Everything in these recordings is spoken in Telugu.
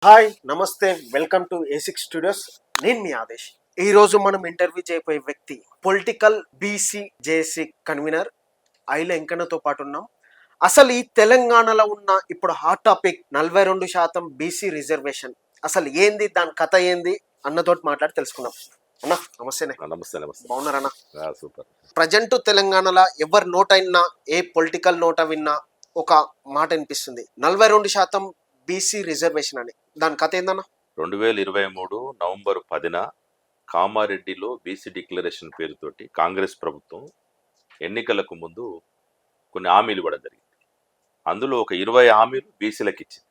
హాయ్ నమస్తే వెల్కమ్ టు A6 స్టూడియోస్. నేను మీ ఆదేశ్. ఈ రోజు మనం ఇంటర్వ్యూ చేయబోయే వ్యక్తి పొలిటికల్ బీసీ జేఏసీ కన్వీనర్ ఐల వెంకన్నతో పాటు ఉన్నాం. అసలు ఈ తెలంగాణలో ఉన్న ఇప్పుడు హాట్ టాపిక్ 42% బీసీ రిజర్వేషన్ అసలు ఏంది, దాని కథ ఏంది అన్నతోటి మాట్లాడి తెలుసుకుందాం. అన్న నమస్తేనే. నమస్తే నమస్తే. బాగున్నారన్న? సూపర్. ప్రజెంట్ తెలంగాణలో ఎవరు నోట అయినా, ఏ పొలిటికల్ నోట విన్నా ఒక మాట వినిపిస్తుంది, 42% బీసీ రిజర్వేషన్ అని. దాని కథ ఏందన్న? 2023 నవంబర్ 10న కామారెడ్డిలో బీసీ డిక్లరేషన్ పేరుతోటి కాంగ్రెస్ ప్రభుత్వం ఎన్నికలకు ముందు కొన్ని హామీలు ఇవ్వడం జరిగింది. అందులో ఒక 20 హామీలు బీసీలకు ఇచ్చింది.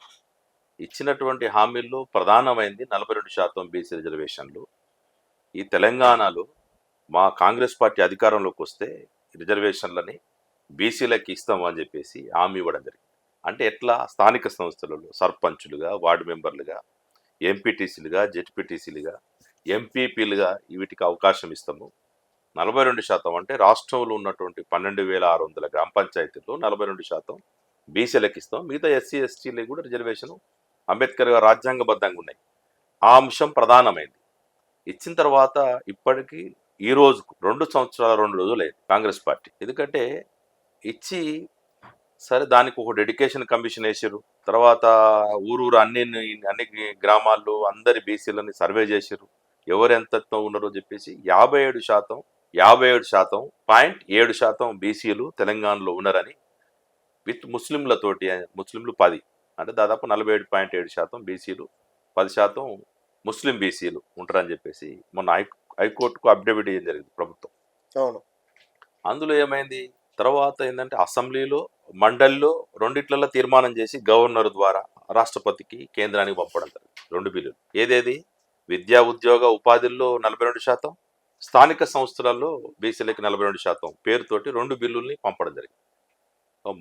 ఇచ్చినటువంటి హామీల్లో ప్రధానమైంది 42% బీసీ రిజర్వేషన్లు. ఈ తెలంగాణలో మా కాంగ్రెస్ పార్టీ అధికారంలోకి వస్తే రిజర్వేషన్లని బీసీలకు ఇస్తామని చెప్పేసి హామీ ఇవ్వడం జరిగింది. అంటే ఎట్లా? స్థానిక సంస్థలలో సర్పంచులుగా, వార్డు మెంబర్లుగా, ఎంపీటీసీలుగా, జెడ్పీటీసీలుగా, ఎంపీపీలుగా వీటికి అవకాశం ఇస్తాము. 42% అంటే రాష్ట్రంలో ఉన్నటువంటి 12,600 గ్రామ పంచాయతీల్లో 42% బీసీలకు ఇస్తాం. మిగతా ఎస్సీ ఎస్టీలకు కూడా రిజర్వేషన్ అంబేద్కర్ గారు రాజ్యాంగబద్ధంగా ఉన్నాయి. ఆ అంశం ప్రధానమైంది. ఇచ్చిన తర్వాత ఇప్పటికీ ఈ రోజుకు 2 సంవత్సరాల 2 రోజులు అయింది కాంగ్రెస్ పార్టీ. ఎందుకంటే ఇచ్చి సరే దానికి ఒక డెడికేషన్ కమిషన్ వేసారు. తర్వాత ఊరూరు అన్ని గ్రామాల్లో అందరి బీసీలని సర్వే చేసారు. ఎవరు ఎంత ఉన్నారో చెప్పేసి 57.7% బీసీలు తెలంగాణలో ఉన్నారని, విత్ ముస్లింలతోటి, ముస్లింలు 10 అంటే దాదాపు 47.7% బీసీలు, 10% ముస్లిం బీసీలు ఉంటారని చెప్పేసి మొన్న హైకోర్టుకు అఫిడవిట్ చేయడం జరిగింది ప్రభుత్వం. అవును. అందులో ఏమైంది, తర్వాత ఏంటంటే అసెంబ్లీలో, మండలిలో రెండిట్లలో తీర్మానం చేసి గవర్నర్ ద్వారా రాష్ట్రపతికి, కేంద్రానికి పంపడం జరిగింది 2 బిల్లులు. ఏదేది? విద్యా ఉద్యోగ ఉపాధుల్లో 42%, స్థానిక సంస్థలలో బీసీలకి 42% పేరుతోటి 2 బిల్లుల్ని పంపడం జరిగింది.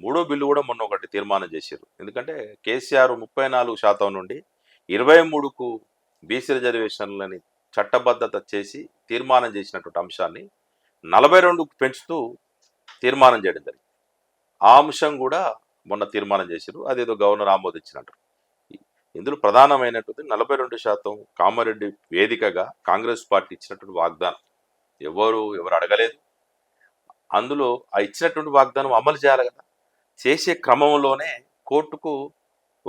మూడో బిల్లు కూడా మొన్న ఒకటి తీర్మానం చేశారు. ఎందుకంటే కేసీఆర్ 34% నుండి 23కు బీసీ రిజర్వేషన్లని చట్టబద్ధత చేసి తీర్మానం చేసినటువంటి అంశాన్ని 42కు పెంచుతూ తీర్మానం చేయడం జరిగింది. ఆ అంశం కూడా మొన్న తీర్మానం చేశారు. అదేదో గవర్నర్ ఆమోదించినట్టు. ఇందులో ప్రధానమైనటువంటి 42% కామారెడ్డి వేదికగా కాంగ్రెస్ పార్టీ ఇచ్చినటువంటి వాగ్దానం ఎవరు అడగలేదు. అందులో ఆ ఇచ్చినటువంటి వాగ్దానం అమలు చేయాలి కదా. చేసే క్రమంలోనే కోర్టుకు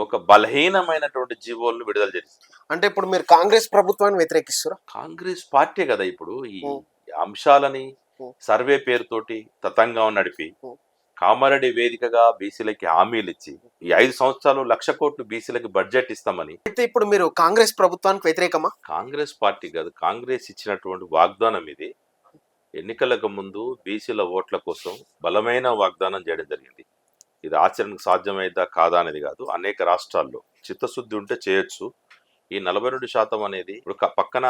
ఒక బలహీనమైనటువంటి జీవోలను విడుదల చేస్తారు. అంటే ఇప్పుడు మీరు కాంగ్రెస్ ప్రభుత్వాన్ని వ్యతిరేకిస్తారా? కాంగ్రెస్ పార్టీ కదా ఇప్పుడు ఈ అంశాలని సర్వే పేరుతోటి తతంగం నడిపి కామారెడ్డి వేదికగా బీసీలకి హామీలు ఇచ్చి ఈ 5 సంవత్సరాలు 1,00,000 కోట్లు బీసీలకి బడ్జెట్ ఇస్తామని. అయితే ఇప్పుడు మీరు కాంగ్రెస్ ప్రభుత్వానికి వ్యతిరేకమా? కాంగ్రెస్ పార్టీ కాదు, కాంగ్రెస్ ఇచ్చినటువంటి వాగ్దానం ఇది. ఎన్నికలకు ముందు బీసీల ఓట్ల కోసం బలమైన వాగ్దానం చేయడం జరిగింది. ఇది ఆచరణకు సాధ్యమైందా కాదా అనేది కాదు. అనేక రాష్ట్రాల్లో చిత్తశుద్ధి ఉంటే చేయొచ్చు. ఈ 42% అనేది ఇప్పుడు పక్కన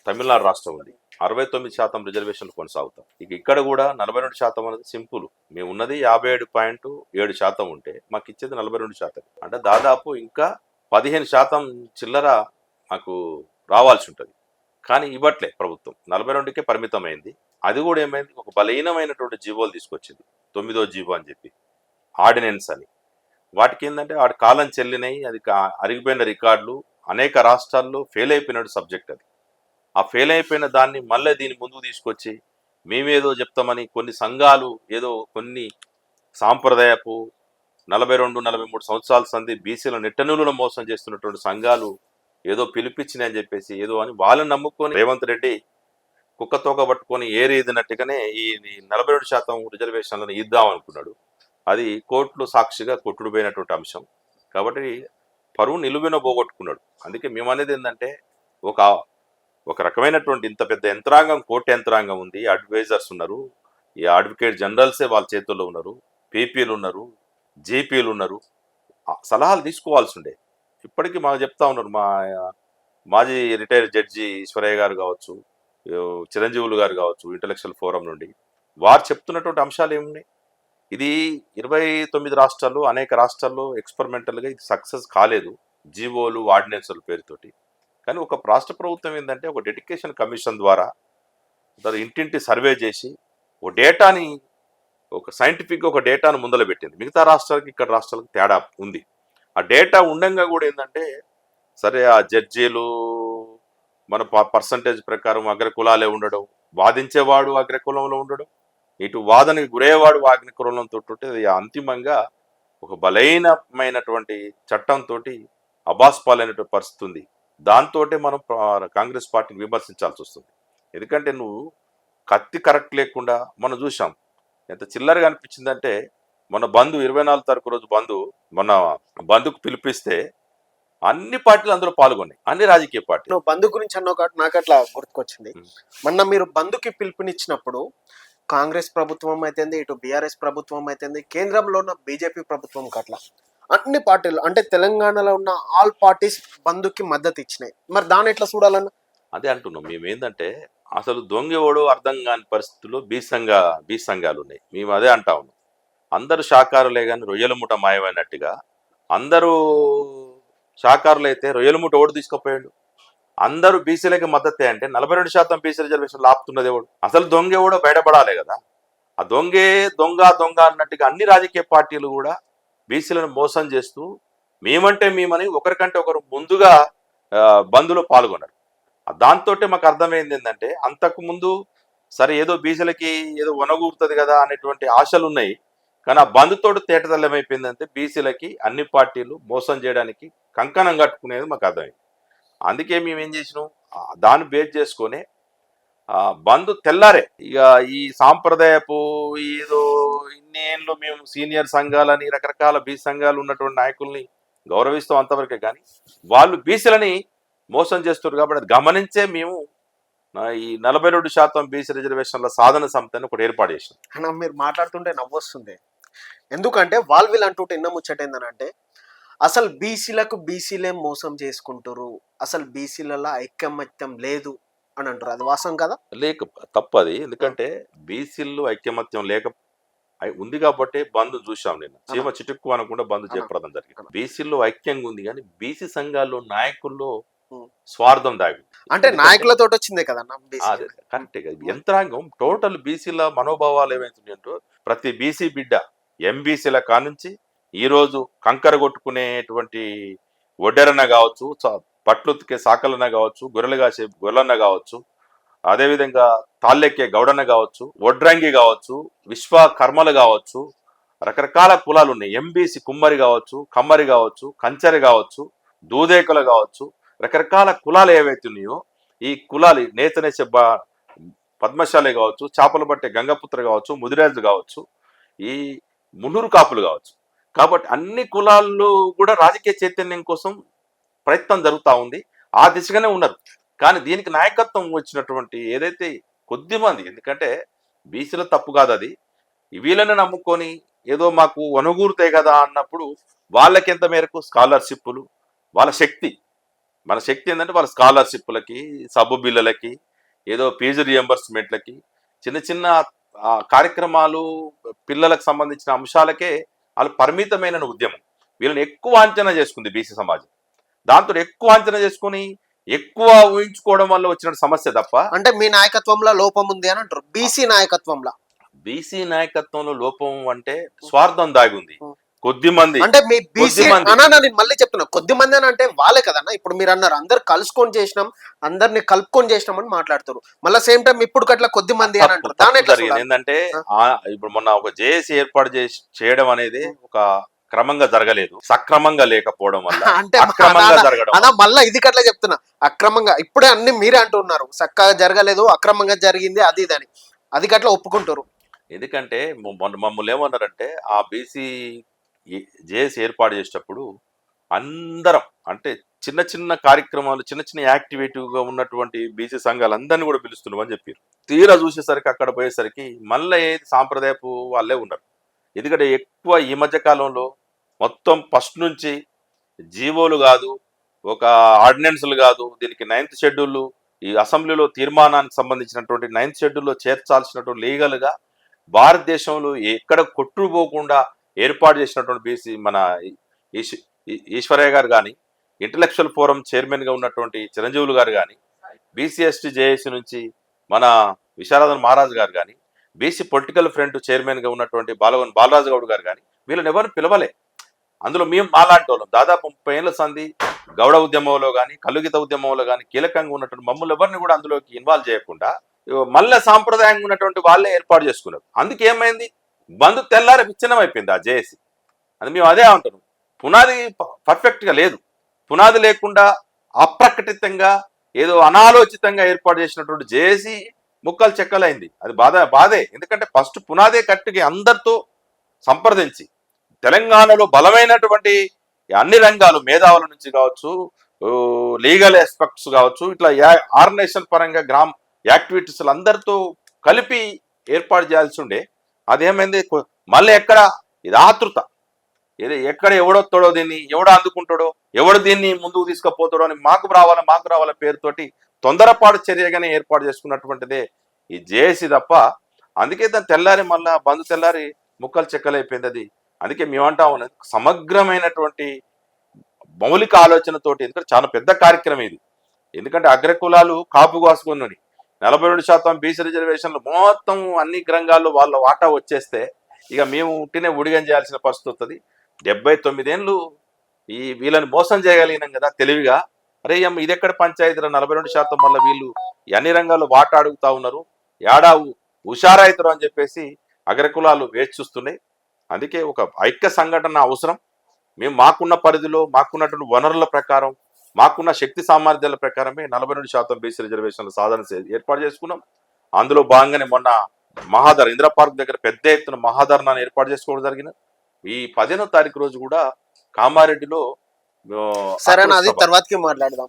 తమిళనాడు రాష్ట్రం ఉంది, 69% రిజర్వేషన్లు కొనసాగుతాం. ఇక్కడ కూడా 42% అనేది సింపుల్. మేము ఉన్నది 57.7% ఉంటే మాకు ఇచ్చేది 42%. అంటే దాదాపు ఇంకా 15% చిల్లర మాకు రావాల్సి ఉంటుంది. కానీ ఇవ్వట్లే ప్రభుత్వం, 42కే పరిమితమైంది. అది కూడా ఏమైంది, ఒక బలహీనమైనటువంటి జీవోలు తీసుకొచ్చింది, 9వ జీవో అని చెప్పి, ఆర్డినెన్స్ అని. వాటికి ఏంటంటే వాటి కాలం చెల్లినాయి, అది అరిగిపోయిన రికార్డులు, అనేక రాష్ట్రాల్లో ఫెయిల్ అయిపోయినట్టు సబ్జెక్ట్ అది. ఆ ఫెయిల్ అయిపోయిన దాన్ని మళ్ళీ దీన్ని ముందుకు తీసుకొచ్చి మేమేదో చెప్తామని కొన్ని సంఘాలు ఏదో కొన్ని సాంప్రదాయపు 42-43 సంవత్సరాల సంధి బీసీల నెట్టనూలులో మోసం చేస్తున్నటువంటి సంఘాలు ఏదో పిలిపించినాయని చెప్పేసి ఏదో అని వాళ్ళని నమ్ముకొని రేవంత్ రెడ్డి కుక్కతోక పట్టుకొని ఏరేదినట్టుగానే ఈ 42% రిజర్వేషన్లను ఇద్దాం అనుకున్నాడు. అది కోర్టులో సాక్షిగా కొట్టుడుపోయినటువంటి అంశం కాబట్టి పరువు నిలువున పోగొట్టుకున్నాడు. అందుకే మేము అనేది ఏంటంటే ఒక రకమైనటువంటి ఇంత పెద్ద యంత్రాంగం, కోర్టు యంత్రాంగం ఉంది, అడ్వైజర్స్ ఉన్నారు, ఈ అడ్వకేట్ జనరల్సే వాళ్ళ చేతుల్లో ఉన్నారు, పీపీలు ఉన్నారు, జేపీలు ఉన్నారు, సలహాలు తీసుకోవాల్సి ఉండే. ఇప్పటికీ మాకు చెప్తా ఉన్నారు మా మాజీ రిటైర్డ్ జడ్జి ఈశ్వరయ్య గారు కావచ్చు, చిరంజీవులు గారు కావచ్చు, ఇంటలెక్చువల్ ఫోరం నుండి వారు చెప్తున్నటువంటి అంశాలు ఏమున్నాయి. ఇది 29 రాష్ట్రాల్లో, అనేక రాష్ట్రాల్లో ఎక్స్పెరిమెంటల్గా ఇది సక్సెస్ కాలేదు, జీవోలు ఆర్డినెన్సుల పేరుతోటి. కానీ ఒక రాష్ట్ర ప్రభుత్వం ఏంటంటే ఒక డెడికేషన్ కమిషన్ ద్వారా ఇంటింటి సర్వే చేసి ఒక డేటాని, ఒక సైంటిఫిక్గా ఒక డేటాను ముందర పెట్టింది. మిగతా రాష్ట్రాలకి ఇక్కడ రాష్ట్రాలకు తేడా ఉంది. ఆ డేటా ఉండంగా కూడా ఏంటంటే సరే ఆ జడ్జీలు మన పర్సంటేజ్ ప్రకారం అగ్రకులాలే ఉండడం, వాదించేవాడు అగ్రకులంలో ఉండడం, ఇటు వాదనకి గురయ్యేవాడు అగ్రకులంతో ఉంటే అది అంతిమంగా ఒక బలహీనమైనటువంటి చట్టంతో అబాస్పాలైనటువంటి పరిస్థితి ఉంది. దాంతో మనం కాంగ్రెస్ పార్టీని విమర్శించాల్సి వస్తుంది. ఎందుకంటే నువ్వు కత్తి కరెక్ట్ లేకుండా మనం చూసాం ఎంత చిల్లరగా అనిపించిందంటే, మన బంధు 24 తారీఖు రోజు మన బంధుకు పిలిపిస్తే అన్ని పార్టీలు అందులో పాల్గొన్నాయి, అన్ని రాజకీయ పార్టీలు. నువ్వు బంధు గురించి అన్న ఒకటి నాకు అట్లా గుర్తుకొచ్చింది. ఉం. మొన్న మీరు బంధుకి పిలుపునిచ్చినప్పుడు కాంగ్రెస్ ప్రభుత్వం అయితేంది, ఇటు బీఆర్ఎస్ ప్రభుత్వం అయితేంది, కేంద్రంలో ఉన్న బీజేపీ ప్రభుత్వం అట్లా అన్ని పార్టీలు అంటే తెలంగాణలో ఉన్న ఆల్ పార్టీస్ బంధుకి మద్దతు ఇచ్చినాయి. మరి దాన్ని ఎట్లా చూడాలన్న? అదే అంటున్నాం మేము ఏంటంటే, అసలు దొంగెవడో అర్థం కాని పరిస్థితుల్లో బీ సంఘాలు ఉన్నాయి. మేము అదే అంటా ఉన్నాం. అందరూ శాకారులే కానీ రొయ్యల మూట మాయమైనట్టుగా అందరూ శాకారులు అయితే రొయ్యల మూట ఓడి తీసుకుపోయాడు. అందరూ బీసీలకి మద్దతే అంటే 42% బీసీ రిజర్వేషన్లు ఆపుతున్నది ఎవడు? అసలు దొంగ ఎవడో బయటపడాలి కదా. ఆ దొంగ అన్నట్టుగా అన్ని రాజకీయ పార్టీలు కూడా బీసీలను మోసం చేస్తూ మేమంటే మేమని ఒకరికంటే ఒకరు ముందుగా బంద్లో పాల్గొన్నారు. దాంతో మాకు అర్థమైంది ఏంటంటే, అంతకు ముందు సరే ఏదో బీసీలకి ఏదో వనగూరుతుంది కదా అనేటువంటి ఆశలు ఉన్నాయి, కానీ ఆ బంధుతోటి తేటతెల్లమైపోయిందంటే బీసీలకి అన్ని పార్టీలు మోసం చేయడానికి కంకణం కట్టుకునేది మాకు అర్థమైంది. అందుకే మేము ఏం చేసినాం, దాన్ని బేస్ చేసుకొని బంధు తెల్లారే ఇక ఈ సాంప్రదాయపు ఏదో ఇన్నేళ్ళు మేము సీనియర్ సంఘాలని రకరకాల బీసీ సంఘాలు ఉన్నటువంటి నాయకుల్ని గౌరవిస్తాం అంతవరకే, కానీ వాళ్ళు బీసీలని మోసం చేస్తారు కాబట్టి అది గమనించే మేము ఈ 42% బీసీ రిజర్వేషన్ల సాధన సమితిని ఒకటి ఏర్పాటు చేసినాం. అన్న మీరు మాట్లాడుతుంటే నవ్వొస్తుంది. ఎందుకంటే వాళ్ళు వీళ్ళు అంటుంటే ఎన్న ముచ్చటేందనంటే, అసలు బీసీలకు బీసీలే మోసం చేసుకుంటారు, అసలు బీసీలలో ఐకమత్యం లేదు అని అంటారు. అది వాస్తవం కదా? తప్పది. ఎందుకంటే బీసీల్లో ఐకమత్యం ఉంది కాబట్టి బంధు చూసాం. నేను చీమ చిటుక్కు అనకుండా బంధు చెప్పడం జరిగింది. బీసీల్లో ఐక్యంగా ఉంది, కానీ బీసీ సంఘాల్లో నాయకుల్లో స్వార్థం దాగి, అంటే నాయకులతో వచ్చిందే కదన్నా. కరెక్టే కదా. యంత్రాంగం టోటల్ బీసీల మనోభావాలు ఏమైతున్నాయంటో ప్రతి బీసీ బిడ్డ ఎంబీసీల కానుంచి ఈరోజు కంకర కొట్టుకునేటువంటి ఒడ్డెరన్న కావచ్చు, పట్లుతికే సాకలన్న కావచ్చు, గొర్రెలు కాసే గొర్రెలన్న కావచ్చు, అదేవిధంగా తాళ్ళెక్కే గౌడన్న కావచ్చు, ఒడ్రంగి కావచ్చు, విశ్వకర్మలు కావచ్చు, రకరకాల కులాలు ఉన్నాయి. ఎంబీసీ కుమ్మరి కావచ్చు, కమ్మరి కావచ్చు, కంచరి కావచ్చు, దూదేకులు కావచ్చు, రకరకాల కులాలు ఏవైతే ఉన్నాయో ఈ కులాలు నేతనేసే పద్మశాలి కావచ్చు, చేపలు పట్టే గంగపుత్ర కావచ్చు, ముదిరాజు కావచ్చు, ఈ మున్నూరు కాపులు కావచ్చు. కాబట్టి అన్ని కులాల్లో కూడా రాజకీయ చైతన్యం కోసం ప్రయత్నం జరుగుతూ ఉంది. ఆ దిశగానే ఉన్నారు. కానీ దీనికి నాయకత్వం వచ్చినటువంటి ఏదైతే కొద్ది మంది, ఎందుకంటే బీసీల తప్పు కాదు అది, వీళ్ళని నమ్ముకొని ఏదో మాకు వనుగూరుతాయి కదా అన్నప్పుడు వాళ్ళకి ఎంత మేరకు స్కాలర్షిప్లు, వాళ్ళ శక్తి, మన శక్తి ఏంటంటే వాళ్ళ స్కాలర్షిప్లకి, సబ్బు బిల్లలకి, ఏదో ఫీజు రియంబర్స్మెంట్లకి, చిన్న చిన్న కార్యక్రమాలు, పిల్లలకు సంబంధించిన అంశాలకే వాళ్ళు పరిమితమైన ఉద్యమం. వీళ్ళని ఎక్కువ అంచనా చేసుకుంది బీసీ సమాజం. దాంతో ఎక్కువ అంచనా చేసుకుని ఎక్కువ ఊహించుకోవడం వల్ల వచ్చిన సమస్య తప్ప. అంటే మీ నాయకత్వంలో లోపం ఉంది అని అంటారు. బీసీ నాయకత్వంలో లోపం అంటే స్వార్థం దాగి ఉంది. కొద్ది మంది అంటే మీ బీసీ నేను మళ్ళీ చెప్తున్నా, కొద్ది మంది అని అంటే వాళ్ళే కదన్నా. ఇప్పుడు మీరు అన్నారు అందరు కలుసుకొని చేసినాం, అందరిని కలుపుకొని చేసినాం అని మాట్లాడుతారు. మళ్ళీ సేమ్ టైం ఇప్పుడు అట్లా కొద్ది మంది అని అంటారు. ఏంటంటే ఇప్పుడు మొన్న ఒక జేఏసీ ఏర్పాటు చేయడం అనేది ఒక క్రమంగా జరగలేదు, సక్రమంగా లేకపోవడం వల్ల అంటే అలా మళ్ళీ ఇది కట్లా చెప్తున్నా, అక్రమంగా ఇప్పుడే అన్ని మీరే అంటున్నారు, చక్కగా జరగలేదు, అక్రమంగా జరిగింది అది ఇదని, అది గట్లా ఒప్పుకుంటారు. ఎందుకంటే మమ్మల్ని ఏమన్నారంటే, ఆ బీసీ జేఏసీ ఏర్పాటు చేసేటప్పుడు అందరం అంటే చిన్న చిన్న కార్యక్రమాలు, చిన్న చిన్న యాక్టివిటీగా ఉన్నటువంటి బీసీ సంఘాలు అందరినీ కూడా పిలుస్తున్నామని చెప్పారు. తీరా చూసేసరికి అక్కడ పోయేసరికి మళ్ళీ ఏది సాంప్రదాయపు వాళ్ళే ఉన్నారు. ఎందుకంటే ఎక్కువ ఈ మధ్య కాలంలో మొత్తం ఫస్ట్ నుంచి జీవోలు కాదు, ఒక ఆర్డినెన్స్లు కాదు, దీనికి 9th షెడ్యూల్, ఈ అసెంబ్లీలో తీర్మానానికి సంబంధించినటువంటి 9th షెడ్యూల్లో చేర్చాల్సినటువంటి లీగల్గా భారతదేశంలో ఎక్కడ కొట్టుకుపోకుండా ఏర్పాటు చేసినటువంటి బీసీ మన ఈశ్వరయ్య గారు కానీ, ఇంటలెక్చువల్ ఫోరం చైర్మన్గా ఉన్నటువంటి చిరంజీవులు గారు కానీ, బీసీఎస్టీ జేఏసీ నుంచి మన విశారదన్ మహారాజ్ గారు కానీ, బీసీ పొలిటికల్ ఫ్రంట్ చైర్మన్గా ఉన్నటువంటి బాలరాజు గౌడ్ గారు కానీ, వీళ్ళని ఎవరిని పిలవలే. అందులో మేము అలాంటి వాళ్ళం దాదాపు 30 ఏళ్ళ సంధి గౌడ ఉద్యమంలో కానీ కలుగిత ఉద్యమంలో కానీ కీలకంగా ఉన్నటువంటి మమ్మల్ని ఎవరిని కూడా అందులోకి ఇన్వాల్వ్ చేయకుండా మళ్ళీ సాంప్రదాయంగా ఉన్నటువంటి వాళ్ళే ఏర్పాటు చేసుకున్నారు. అందుకే ఏమైంది, బంధు తెల్లారి విచ్ఛిన్నం అయిపోయింది ఆ జేఏసీ. అది మేము అదే అంటున్నాం, పునాది పర్ఫెక్ట్గా లేదు. పునాది లేకుండా అప్రకటితంగా ఏదో అనాలోచితంగా ఏర్పాటు చేసినటువంటి జేఏసీ ముక్కలు చెక్కలైంది. అది బాధే. ఎందుకంటే ఫస్ట్ పునాదే కట్టుకి అందరితో సంప్రదించి తెలంగాణలో బలమైనటువంటి అన్ని రంగాలు, మేధావుల నుంచి కావచ్చు, లీగల్ ఆస్పెక్ట్స్ కావచ్చు, ఇట్లా ఆర్గనైజేషన్ పరంగా యాక్టివిటీస్ అందరితో కలిపి ఏర్పాటు చేయాల్సి ఉండే. అదేమైంది, మళ్ళీ ఎక్కడ ఇది ఆతృత, ఎక్కడ ఎవడొస్తాడో, దీన్ని ఎవడో అందుకుంటాడో, ఎవడు దీన్ని ముందుకు తీసుకుపోతాడో అని మాకు రావాల పేరుతోటి తొందరపాటు చర్యగానే ఏర్పాటు చేసుకున్నటువంటిదే ఈ జేఏసీ తప్ప. అందుకే దాని తెల్లారి మళ్ళా బంధు తెల్లారి ముక్కలు చెక్కలైపోయింది అది. అందుకే మేమంటా ఉన్నది సమగ్రమైనటువంటి మౌలిక ఆలోచనతోటి, ఎందుకంటే చాలా పెద్ద కార్యక్రమం ఇది. ఎందుకంటే అగ్రకులాలు కాపు కాసుకున్నది 42% బీసీ రిజర్వేషన్లు మొత్తం అన్ని రంగాల్లో వాళ్ళ వాటా వచ్చేస్తే ఇక మేము ఉట్టినే ఉడిగం చేయాల్సిన పరిస్థితి వస్తుంది. 79 ఏళ్ళు ఈ వీళ్ళని మోసం చేయగలిగినాం కదా తెలివిగా. అరే ఇది ఎక్కడ పంచాయతీలో 42% వల్ల వీళ్ళు అన్ని రంగాల్లో వాటా అడుగుతా ఉన్నారు, ఏడా హుషారైతారు అని చెప్పేసి అగ్రకులాలు వేచి చూస్తున్నాయి. అందుకే ఒక ఐక్య సంఘటన అవసరం. మేము మాకున్న పరిధిలో, మాకున్నటువంటి వనరుల ప్రకారం, మాకున్న శక్తి సామర్థ్యాల ప్రకారమే 42% బీసీ రిజర్వేషన్ల సాధన ఏర్పాటు చేసుకున్నాం. అందులో భాగంగానే మొన్న ఇందిరా పార్క్ దగ్గర పెద్ద ఎత్తున మహాధర్నాన్ని ఏర్పాటు చేసుకోవడం జరిగింది. ఈ 15వ తారీఖు రోజు కూడా కామారెడ్డిలో. సరే, అది తర్వాతకి మాట్లాడదాం.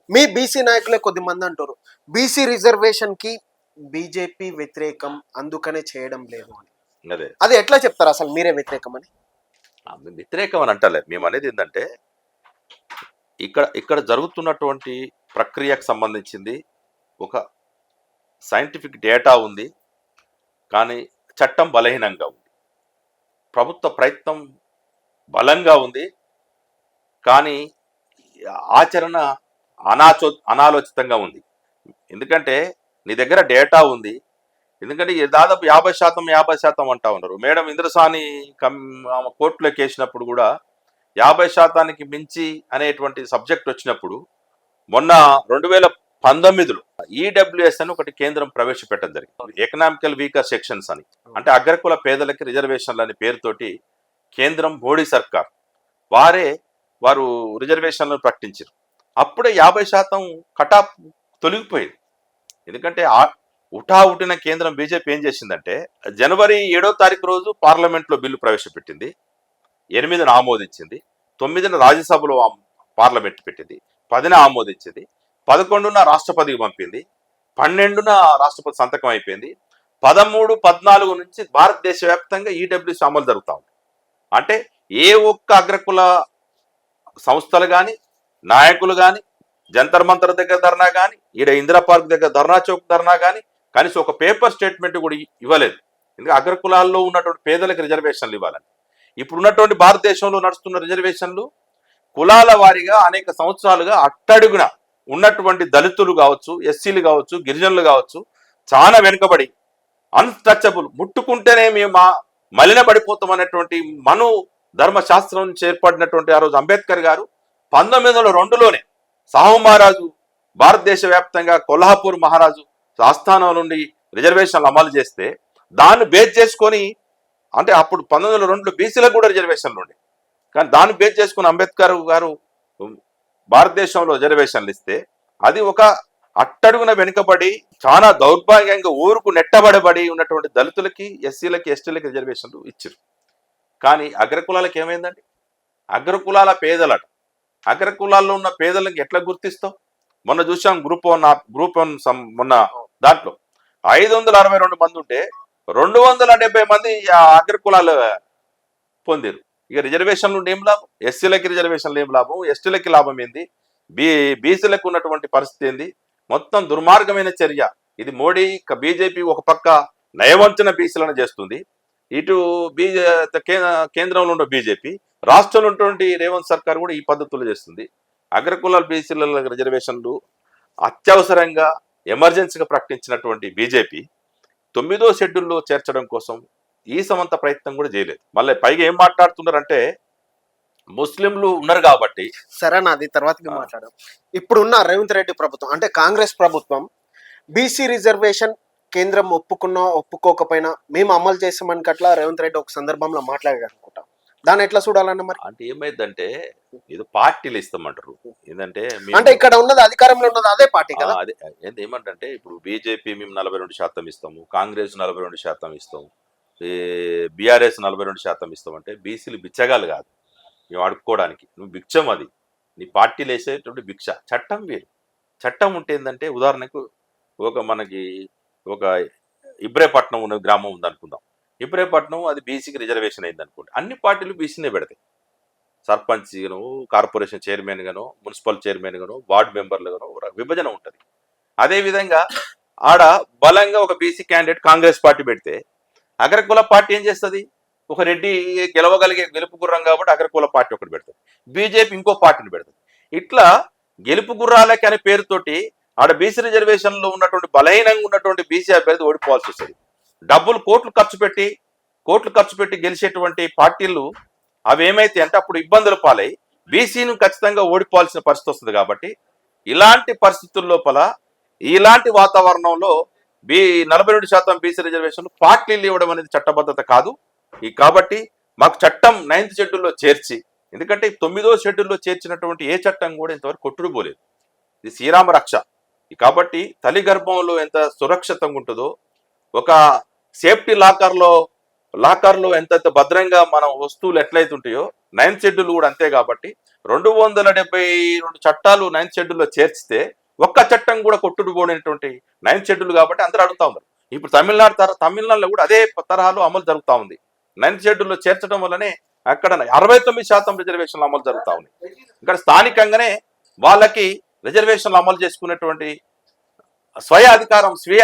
మీ బీసీ నాయకులే కొద్దిమంది అంటారు బీసీ రిజర్వేషన్ కి బీజేపీ వ్యతిరేకం, అందుకనే చేయడం లేదు అని. అది ఎట్లా చెప్తారు, అసలు మీరే వ్యతిరేకం అని? వ్యతిరేకం అని అంటలే. మేము అనేది ఏంటంటే ఇక్కడ జరుగుతున్నటువంటి ప్రక్రియకు సంబంధించింది ఒక సైంటిఫిక్ డేటా ఉంది, కానీ చట్టం బలహీనంగా ఉంది. ప్రభుత్వ ప్రయత్నం బలంగా ఉంది, కానీ ఆచరణ అనాలోచితంగా ఉంది. ఎందుకంటే నీ దగ్గర డేటా ఉంది, ఎందుకంటే దాదాపు 50% అంటా ఉన్నారు. మేడం ఇంద్రసాని కోర్టులోకి వేసినప్పుడు కూడా 50%కి మించి అనేటువంటి సబ్జెక్ట్ వచ్చినప్పుడు మొన్న 2019లో ఈడబ్ల్యూఎస్ అని ఒకటి కేంద్రం ప్రవేశపెట్టడం జరిగింది. ఎకనామికల్ వీకర్ సెక్షన్స్ అని, అంటే అగ్రకుల పేదలకి రిజర్వేషన్లు అనే పేరుతోటి కేంద్రం, మోడీ సర్కార్ వారు రిజర్వేషన్లను ప్రకటించారు. అప్పుడే 50% కటాఫ్ తొలగిపోయింది. ఎందుకంటే ఉఠావుటిన కేంద్రం బీజేపీ ఏం చేసిందంటే జనవరి 7వ తారీఖు రోజు పార్లమెంట్లో బిల్లు ప్రవేశపెట్టింది, 8న ఆమోదించింది, 9న రాజ్యసభలో పార్లమెంట్ పెట్టింది, 10న ఆమోదించింది, 11న రాష్ట్రపతికి పంపింది, 12న రాష్ట్రపతి సంతకం అయిపోయింది. 13, 14 నుంచి భారతదేశ వ్యాప్తంగా ఈడబ్ల్యూఎస్ అమలు జరుగుతా ఉంది. అంటే ఏ ఒక్క అగ్రకుల సంస్థలు కానీ, నాయకులు కానీ, జంతర్ మంతర్ దగ్గర ధర్నా కానీ, ఈడ ఇందిరా పార్క్ దగ్గర ధర్నా చౌక్ ధర్నా కానీ కనీసం ఒక పేపర్ స్టేట్మెంట్ కూడా ఇవ్వలేదు. ఎందుకంటే అగ్రకులాల్లో ఉన్నటువంటి పేదలకు రిజర్వేషన్లు ఇవ్వాలని. ఇప్పుడు ఉన్నటువంటి భారతదేశంలో నడుస్తున్న రిజర్వేషన్లు కులాల వారీగా అనేక సంవత్సరాలుగా అట్టడుగున ఉన్నటువంటి దళితులు కావచ్చు, ఎస్సీలు కావచ్చు, గిరిజనులు కావచ్చు, చాలా వెనుకబడి అన్టచబుల్, ముట్టుకుంటేనే మేము మలినపడిపోతాం అనేటువంటి మను ధర్మశాస్త్రం నుంచి ఏర్పడినటువంటి ఆ రోజు అంబేద్కర్ గారు 1902లోనే సాహు మహారాజు భారతదేశ వ్యాప్తంగా కొల్హాపూర్ మహారాజు ఆస్థానం నుండి రిజర్వేషన్లు అమలు చేస్తే దాన్ని బేస్ చేసుకొని, అంటే అప్పుడు 1902లో బీసీలకు కూడా రిజర్వేషన్లు ఉండే, కానీ దాన్ని బేస్ చేసుకుని అంబేద్కర్ గారు భారతదేశంలో రిజర్వేషన్లు ఇస్తే అది ఒక అట్టడుగున వెనుకబడి చాలా దౌర్భాగ్యంగా ఊరుకు నెట్టబడబడి ఉన్నటువంటి దళితులకి, ఎస్సీలకి, ఎస్టీలకి రిజర్వేషన్లు ఇచ్చారు. కానీ అగ్రకులాలకు ఏమైందండి? అగ్రకులాల పేదలట. అగ్రకులాల్లో ఉన్న పేదలకు ఎట్లా గుర్తిస్తావు? మొన్న చూసాం గ్రూప్ వన్ మొన్న దాంట్లో 562 మంది ఉంటే 270 మంది అగ్రకులాలు పొందారు. ఇక రిజర్వేషన్లు ఏం లాభం? ఎస్సీలకి రిజర్వేషన్లు ఏం లాభం? ఎస్టీలకి లాభం ఏంది? బీసీలకు ఉన్నటువంటి పరిస్థితి ఏంది? మొత్తం దుర్మార్గమైన చర్య ఇది. మోడీ బీజేపీ ఒక పక్క నయవంచన బీసీలను చేస్తుంది, ఇటు కేంద్రంలో ఉన్న బీజేపీ, రాష్ట్రంలో ఉన్నటువంటి రేవంత్ సర్కార్ కూడా ఈ పద్ధతులు చేస్తుంది. అగ్రకులాల బీసీల రిజర్వేషన్లు అత్యవసరంగా ఎమర్జెన్సీగా ప్రకటించినటువంటి బీజేపీ 9వ షెడ్యూల్లో చేర్చడం కోసం ఈ సమంత ప్రయత్నం కూడా చేయలేదు. మళ్ళీ పైగా ఏం మాట్లాడుతున్నారంటే ముస్లింలు ఉన్నారు కాబట్టి. సరే నాది తర్వాతకి ఆ. మాట్లాడదాం. ఇప్పుడున్న రేవంత్ రెడ్డి ప్రభుత్వం అంటే కాంగ్రెస్ ప్రభుత్వం బీసీ రిజర్వేషన్ కేంద్రం ఒప్పుకున్నా ఒప్పుకోకపోయినా మేము అమలు చేస్తామని అట్లా రేవంత్ రెడ్డి ఒక సందర్భంలో మాట్లాడాడు అనుకుంటా. దాన్ని ఎట్లా చూడాలన్న మరి? అంటే ఏమైందంటే ఇది పార్టీలు ఇస్తామంటారు. ఏంటంటే అంటే ఇక్కడ ఉన్నది అధికారంలో ఉన్నది అదే పార్టీ కదా. అదే ఏమంటే ఇప్పుడు బీజేపీ మేము 42% ఇస్తాము, కాంగ్రెస్ 42% ఇస్తాము, బీఆర్ఎస్ 42% ఇస్తామంటే బీసీలు బిచ్చగాలు కాదు మేము అడుక్కోవడానికి. నువ్వు భిక్షం అది, నీ పార్టీలు వేసేటువంటి భిక్ష. చట్టం వేరు. చట్టం ఉంటే ఏంటంటే ఉదాహరణకు మనకి ఒక ఇబ్రేపట్నం ఉన్న గ్రామం ఉందనుకుందాం. ఇబ్రేపట్నం అది బీసీకి రిజర్వేషన్ అయింది అనుకోండి, అన్ని పార్టీలు బీసీనే పెడతాయి. సర్పంచ్ గాను, కార్పొరేషన్ చైర్మన్ గాను, మున్సిపల్ చైర్మన్ గాను, వార్డు మెంబర్లు గాను విభజన ఉంటుంది. అదేవిధంగా ఆడ బలంగా ఒక బీసీ క్యాండిడేట్ కాంగ్రెస్ పార్టీ పెడితే అగ్రకుల పార్టీ ఏం చేస్తుంది? ఒక రెడ్డి గెలవగలిగే గెలుపు గుర్రం కాబట్టి అగ్రకుల పార్టీ ఒకటి పెడుతుంది, బీజేపీ ఇంకో పార్టీని పెడుతుంది. ఇట్లా గెలుపు గుర్రాలకి అనే పేరుతోటి ఆడ బీసీ రిజర్వేషన్ లో ఉన్నటువంటి బలహీనంగా ఉన్నటువంటి బీసీ అభ్యర్థి ఓడిపోవాల్సి వస్తుంది. డబ్బులు కోట్లు ఖర్చు పెట్టి గెలిచేటువంటి పార్టీలు అవి ఏమైతే అంటే అప్పుడు ఇబ్బందుల పాలై బీసీను ఖచ్చితంగా ఓడిపోవాల్సిన పరిస్థితి వస్తుంది. కాబట్టి ఇలాంటి పరిస్థితుల లోపల ఇలాంటి వాతావరణంలో 42% బీసీ రిజర్వేషన్ పార్టీలు ఇవ్వడం అనేది చట్టబద్ధత కాదు. కాబట్టి మాకు చట్టం 9th షెడ్యూల్లో చేర్చి, ఎందుకంటే 9వ షెడ్యూల్లో చేర్చినటువంటి ఏ చట్టం కూడా ఇంతవరకు కొట్టుకుపోలేదు. ఇది శ్రీరామ రక్ష. కాబట్టి తల్లి గర్భంలో ఎంత సురక్షితంగా ఉంటుందో, ఒక సేఫ్టీ లాకర్లో ఎంత భద్రంగా మన వస్తువులు ఎట్లయితే ఉంటాయో 9th షెడ్యూల్ కూడా అంతే. కాబట్టి 272 చట్టాలు 9th షెడ్యూల్లో చేర్చితే ఒక్క చట్టం కూడా కొట్టుకుపోయినటువంటి 9th షెడ్యూల్. కాబట్టి అందరూ అడుగుతా ఉన్నారు. ఇప్పుడు తమిళనాడులో కూడా అదే తరహాలో అమలు జరుగుతూ ఉంది. 9th షెడ్యూల్లో చేర్చడం వల్లనే అక్కడ 69% రిజర్వేషన్లు అమలు జరుగుతూ ఉన్నాయి. ఇక్కడ స్థానికంగానే వాళ్ళకి రిజర్వేషన్లు అమలు చేసుకునేటువంటి స్వీయ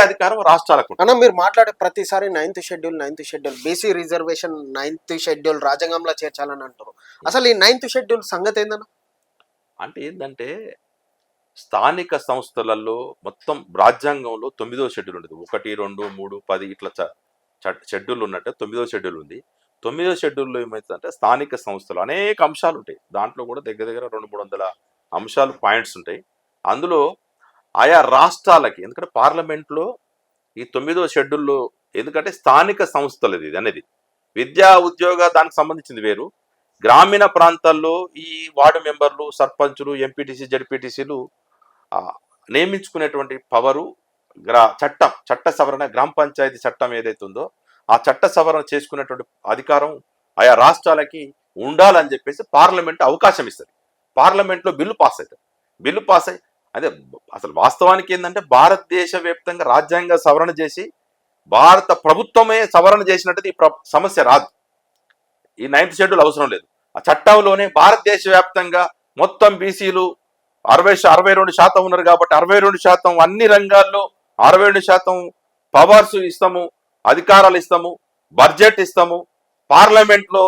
అధికారం రాష్ట్రాలకు. అన్న మీరు మాట్లాడే ప్రతిసారి 9th schedule BC reservation 9th schedule రాజ్యాంగంలో చేర్చాలని అంటారు. అసలు ఈ 9th షెడ్యూల్ సంగతి ఏందన్న? అంటే ఏంటంటే స్థానిక సంస్థలలో మొత్తం రాజ్యాంగంలో 9వ షెడ్యూల్ ఉంటుంది. 1, 2, 3, 10 ఇట్లా షెడ్యూల్ ఉన్నట్టు 9వ షెడ్యూల్ ఉంది. 9వ షెడ్యూల్లో ఏమవుతుందంటే స్థానిక సంస్థలు అనేక అంశాలు ఉంటాయి. దాంట్లో కూడా దగ్గర 200-300 అంశాలు పాయింట్స్ ఉంటాయి. అందులో ఆయా రాష్ట్రాలకి, ఎందుకంటే పార్లమెంట్లో ఈ 9వ షెడ్యూల్లో, ఎందుకంటే స్థానిక సంస్థలు ఇది అనేది విద్యా ఉద్యోగ దానికి సంబంధించింది వేరు. గ్రామీణ ప్రాంతాల్లో ఈ వార్డు మెంబర్లు, సర్పంచులు, ఎంపీటీసీ, జడ్పీటీసీలు నియమించుకునేటువంటి పవరు చట్ట సవరణ, గ్రామ పంచాయతీ చట్టం ఏదైతే ఉందో ఆ చట్ట సవరణ చేసుకునేటువంటి అధికారం ఆయా రాష్ట్రాలకి ఉండాలని చెప్పేసి పార్లమెంట్ అవకాశం ఇస్తుంది. పార్లమెంట్లో బిల్లు పాస్ అవుతుంది. బిల్లు పాస్ అయ్యి అదే అసలు వాస్తవానికి ఏంటంటే భారతదేశ వ్యాప్తంగా రాజ్యాంగ సవరణ చేసి భారత ప్రభుత్వమే సవరణ చేసినట్టు ఈ సమస్య రాదు. ఈ 9th షెడ్యూల్ అవసరం లేదు. ఆ చట్టంలోనే భారతదేశ వ్యాప్తంగా మొత్తం బీసీలు 62% ఉన్నారు కాబట్టి 62% అన్ని రంగాల్లో 62% పవర్స్ ఇస్తాము, అధికారాలు ఇస్తాము, బడ్జెట్ ఇస్తాము. పార్లమెంట్లో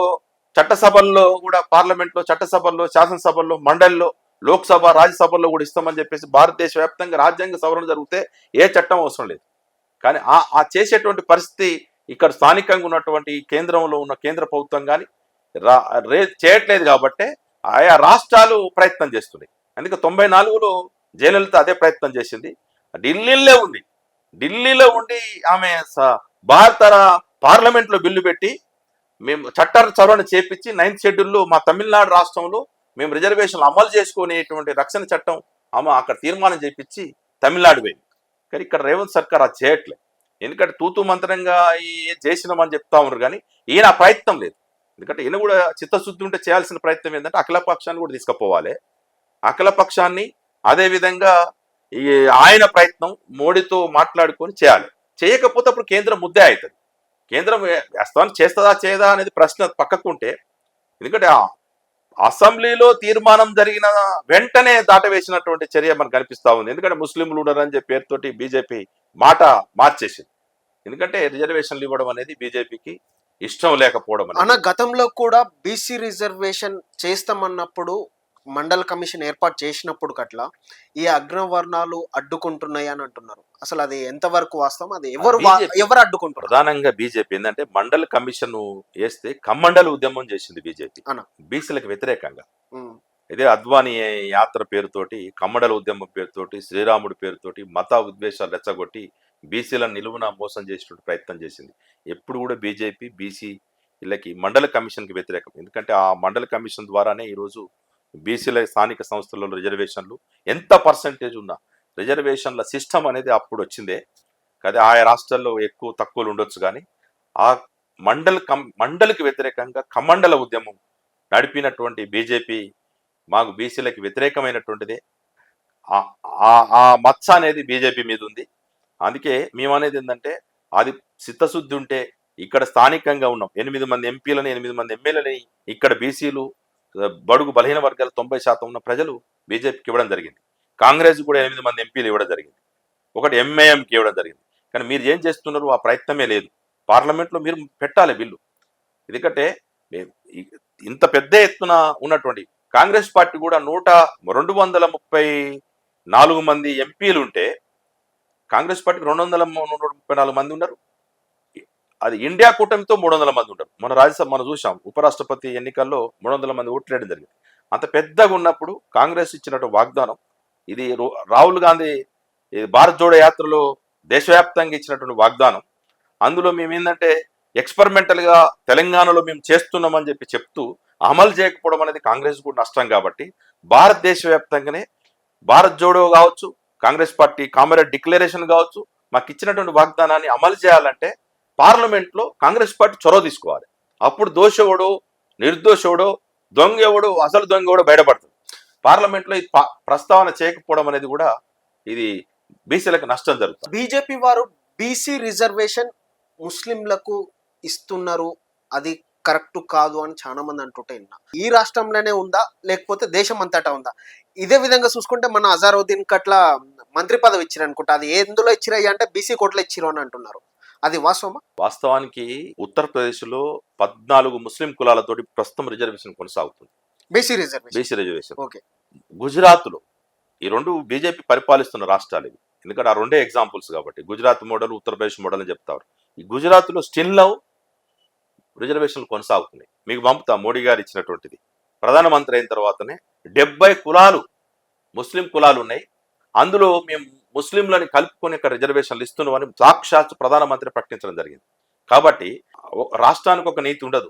చట్టసభల్లో, శాసనసభల్లో, మండలిలో, లోక్సభ, రాజ్యసభల్లో కూడా ఇస్తామని చెప్పేసి భారతదేశ వ్యాప్తంగా రాజ్యాంగ సవరణ జరిగితే ఏ చట్టం అవసరం లేదు. కానీ ఆ చేసేటువంటి పరిస్థితి ఇక్కడ స్థానికంగా ఉన్నటువంటి కేంద్రంలో ఉన్న కేంద్ర ప్రభుత్వం కానీ చేయట్లేదు. కాబట్టి ఆయా రాష్ట్రాలు ప్రయత్నం చేస్తున్నాయి. అందుకే 94లో జయలలిత అదే ప్రయత్నం చేసింది. ఢిల్లీలో ఉండి ఆమె భారత పార్లమెంట్లో బిల్లు పెట్టి మేము చట్ట సవరణ చేపించి 9th షెడ్యూల్లో మా తమిళనాడు రాష్ట్రంలో మేము రిజర్వేషన్లు అమలు చేసుకునేటువంటి రక్షణ చట్టం అక్కడ తీర్మానం చేపించి తమిళనాడు పోయింది. కానీ ఇక్కడ రేవంత్ సర్కార్ అది చేయట్లేదు. ఎందుకంటే తూతూ మంత్రంగా చేసినామని చెప్తా ఉన్నారు కానీ ఈయన ప్రయత్నం లేదు. ఎందుకంటే ఈయన కూడా చిత్తశుద్ధి ఉంటే చేయాల్సిన ప్రయత్నం ఏంటంటే అఖిలపక్షాన్ని కూడా తీసుకుపోవాలి. అఖిలపక్షాన్ని అదేవిధంగా ఆయన ప్రయత్నం మోడీతో మాట్లాడుకొని చేయాలి. చేయకపోతే అప్పుడు కేంద్రం ముద్దే అవుతుంది. కేంద్రం వాస్తవాన్ని చేస్తుందా చేయదా అనేది ప్రశ్న పక్కకుంటే, ఎందుకంటే అసెంబ్లీలో తీర్మానం జరిగిన వెంటనే దాటవేసినటువంటి చర్య మనకు కనిపిస్తా ఉంది. ఎందుకంటే ముస్లింలు ఉండరని చెప్పి పేరుతోటి బీజేపీ మాట మార్చేసింది. ఎందుకంటే రిజర్వేషన్లు ఇవ్వడం అనేది బీజేపీకి ఇష్టం లేకపోవడం. అన్న గతంలో కూడా బీసీ రిజర్వేషన్ చేస్తామన్నప్పుడు మండల కమిషన్ ఏర్పాటు చేసినప్పుడు కట్లా ఈ అగ్రవర్ణాలు అడ్డుకుంటున్నాయి అని అంటున్నారు. అసలు అది ఎంతవరకు వాస్తవం? అది బీజేపీ ఎవరు అడ్డుకుంటున్నారు ప్రధానంగా బీజేపీ ఏంటంటే మండల కమిషన్ వేస్తే కమ్మండల ఉద్యమం చేసింది బీజేపీ అన్న? బీసీలకు వ్యతిరేకంగా. ఉమ్, ఇదే అద్వానీ యాత్ర పేరుతోటి కమ్మడల ఉద్యమం పేరుతోటి శ్రీరాముడి పేరుతోటి మత ఉద్వేషాలు రెచ్చగొట్టి బీసీలను నిలువున మోసం చేసేటువంటి ప్రయత్నం చేసింది. ఎప్పుడు కూడా బీజేపీ బీసీ వీళ్ళకి మండల కమిషన్కి వ్యతిరేకం. ఎందుకంటే ఆ మండల కమిషన్ ద్వారానే ఈరోజు బీసీల స్థానిక సంస్థలలో రిజర్వేషన్లు ఎంత పర్సంటేజ్ ఉన్నా రిజర్వేషన్ల సిస్టమ్ అనేది అప్పుడు వచ్చిందే. అదే ఆయా రాష్ట్రాల్లో ఎక్కువ తక్కువలు ఉండొచ్చు, కానీ ఆ మండలికి వ్యతిరేకంగా కమండల ఉద్యమం నడిపినటువంటి బీజేపీ మాకు బీసీలకి వ్యతిరేకమైనటువంటిదే. ఆ మచ్చ అనేది బీజేపీ మీద ఉంది. అందుకే మేము అనేది ఏంటంటే అది చిత్తశుద్ధి ఉంటే ఇక్కడ స్థానికంగా ఉన్నాం 8 మంది ఎంపీలని 8 మంది ఎమ్మెల్యేలని ఇక్కడ బీసీలు బడుగు బలహీన వర్గాలు 90% ఉన్న ప్రజలు బీజేపీకి ఇవ్వడం జరిగింది. కాంగ్రెస్ కూడా 8 మంది ఎంపీలు ఇవ్వడం జరిగింది. ఒకటి ఎంఐఎంకి ఇవ్వడం జరిగింది. కానీ మీరు ఏం చేస్తున్నారు? ఆ ప్రయత్నమే లేదు. పార్లమెంట్లో మీరు పెట్టాలి బిల్లు. ఎందుకంటే ఇంత పెద్ద ఎత్తున ఉన్నటువంటి కాంగ్రెస్ పార్టీ కూడా 234 మంది ఎంపీలు ఉంటే కాంగ్రెస్ పార్టీకి 234 మంది ఉన్నారు. అది ఇండియా కూటమితో 300 మంది ఉంటారు. మన రాజ్యసభ మనం చూసాం, ఉపరాష్ట్రపతి ఎన్నికల్లో 300 మంది ఓట్లు వేయడం జరిగింది. అంత పెద్దగా ఉన్నప్పుడు కాంగ్రెస్ ఇచ్చినట్టు వాగ్దానం ఇది రాహుల్ గాంధీ భారత్ జోడో యాత్రలో దేశవ్యాప్తంగా ఇచ్చినటువంటి వాగ్దానం. అందులో మేము ఏంటంటే ఎక్స్పెరిమెంటల్గా తెలంగాణలో మేము చేస్తున్నామని చెప్తూ అమలు చేయకపోవడం అనేది కాంగ్రెస్ కూడా నష్టం. కాబట్టి భారతదేశ వ్యాప్తంగానే భారత్ జోడో కావచ్చు, కాంగ్రెస్ పార్టీ కామరేడ్ డిక్లరేషన్ కావచ్చు, మాకు ఇచ్చినటువంటి వాగ్దానాన్ని అమలు చేయాలంటే పార్లమెంట్లో కాంగ్రెస్ పార్టీ చొరవ తీసుకోవాలి. అప్పుడు దోషవుడు నిర్దోషవుడు దొంగ ఎవడు అసలు దొంగ ఎవడో బయటపడుతుంది. పార్లమెంట్లో ఈ ప్రస్తావన చేయకపోవడం అనేది కూడా ఇది బీసీలకు నష్టం జరుగుతుంది. బీజేపీ వారు బీసీ రిజర్వేషన్ ముస్లింలకు ఇస్తున్నారు, అది కరెక్ట్ కాదు అని చాలా మంది అంటుంటే విన్నా. ఈ రాష్ట్రంలోనే ఉందా లేకపోతే దేశం అంతటా ఉందా? ఇదే విధంగా చూసుకుంటే మన అజారుద్దీన్ కట్ల మంత్రి పదవి ఇచ్చారు అనుకుంటా, అది ఎందులో ఇచ్చిరయ్యా అంటే బీసీ కోట్లో ఇచ్చిరు అని అంటున్నారు. అది వాస్తవమా? వాస్తవానికి ఉత్తరప్రదేశ్లో 14 ముస్లిం కులాలతోటి ప్రస్తుతం రిజర్వేషన్ కొనసాగుతుంది. BC reservation. ఓకే. గుజరాత్లో ఈ రెండు బీజేపీ పరిపాలిస్తున్న రాష్ట్రాలు ఇవి. ఎందుకంటే ఆ రెండే ఎగ్జాంపుల్స్ కాబట్టి, గుజరాత్ మోడల్ ఉత్తరప్రదేశ్ మోడల్ అని చెప్తారు. ఈ గుజరాత్లో స్టిల్ నౌ రిజర్వేషన్లు కొనసాగుతున్నాయి. మీకు పంపుతా, మోడీ గారు ఇచ్చినటువంటిది. ప్రధానమంత్రి అయిన తర్వాతనే 70 కులాలు ముస్లిం కులాలు ఉన్నాయి, అందులో మేము ముస్లింలని కలుపుకొని ఇక్కడ రిజర్వేషన్లు ఇస్తున్నామని సాక్షాత్ ప్రధానమంత్రి ప్రకటించడం జరిగింది. కాబట్టి రాష్ట్రానికి ఒక నీతి ఉండదు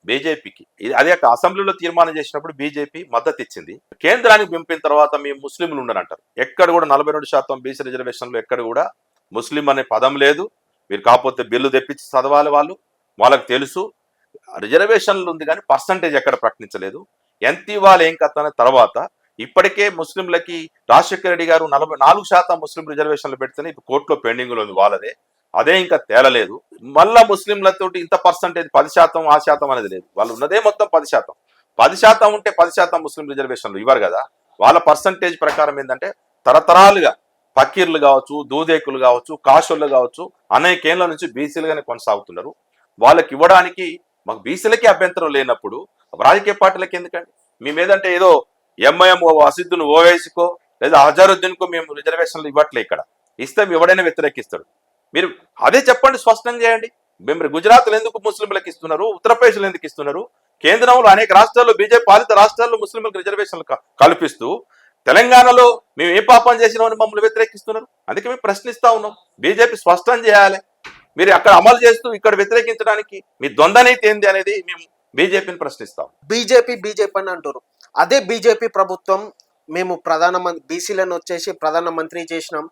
బీజేపీకి. అదే అసెంబ్లీలో తీర్మానం చేసినప్పుడు బీజేపీ మద్దతు ఇచ్చింది. కేంద్రానికి పంపిన తర్వాత మేము ముస్లింలు ఉండనంటారు. ఎక్కడ కూడా 42% బీసీ రిజర్వేషన్లో ఎక్కడ కూడా ముస్లిం అనే పదం లేదు. మీరు కాకపోతే బిల్లు తెప్పించి చదవాలి, వాళ్ళకి తెలుసు. రిజర్వేషన్లు ఉంది కానీ పర్సంటేజ్ ఎక్కడ ప్రకటించలేదు. ఎంత ఇవ్వాలి ఏం కథ అనే తర్వాత ఇప్పటికే ముస్లింలకి రాజశేఖర రెడ్డి గారు 44% ముస్లిం రిజర్వేషన్లు పెడితేనే ఇప్పుడు కోర్టులో పెండింగ్లో ఉంది వాళ్ళదే. అదే ఇంకా తేలలేదు. మళ్ళా ముస్లింలతోటి ఇంత పర్సంటేజ్ 10% ఆ శాతం అనేది లేదు. వాళ్ళు ఉన్నదే మొత్తం 10%. 10% ఉంటే 10% ముస్లిం రిజర్వేషన్లు ఇవ్వరు కదా. వాళ్ళ పర్సంటేజ్ ప్రకారం ఏంటంటే తరతరాలుగా ఫకీర్లు కావచ్చు, దూదేకులు కావచ్చు, కాషోళ్ళు కావచ్చు అనేకేళ్ల నుంచి బీసీలుగానే కొనసాగుతున్నారు. వాళ్ళకి ఇవ్వడానికి మాకు బీసీలకి అభ్యంతరం లేనప్పుడు రాజకీయ పార్టీలకి ఎందుకండి? మేమేదంటే ఏదో ఎంఐఎం అసిద్దును ఓవైసీకో లేదా అజారుద్దీన్కో మేము రిజర్వేషన్లు ఇవ్వట్లే. ఇక్కడ ఇస్తే ఎవడైనా వ్యతిరేకిస్తాడు. మీరు అదే చెప్పండి, స్పష్టంగా చేయండి. మేము గుజరాత్లో ఎందుకు ముస్లింలకు ఇస్తున్నారు, ఉత్తరప్రదేశ్లో ఎందుకు ఇస్తున్నారు? కేంద్రంలో అనేక రాష్ట్రాల్లో బీజేపీ పాలిత రాష్ట్రాల్లో ముస్లింలకు రిజర్వేషన్లు కల్పిస్తూ తెలంగాణలో మేము ఏ పాపం చేసినామని మమ్మల్ని వ్యతిరేకిస్తున్నారు. అందుకే మేము ప్రశ్నిస్తా ఉన్నాం. బీజేపీ స్పష్టం చేయాలి. మీరు అక్కడ అమలు చేస్తూ ఇక్కడ వ్యతిరేకించడానికి మీ ద్వంద్వనీతి ఏంది అనేది మేము బీజేపీని ప్రశ్నిస్తాం. బీజేపీ అని అంటారు. అదే బీజేపీ ప్రభుత్వం మేము ప్రధానమంత్రి బీసీలను వచ్చేసి ప్రధానమంత్రి చేసినాం,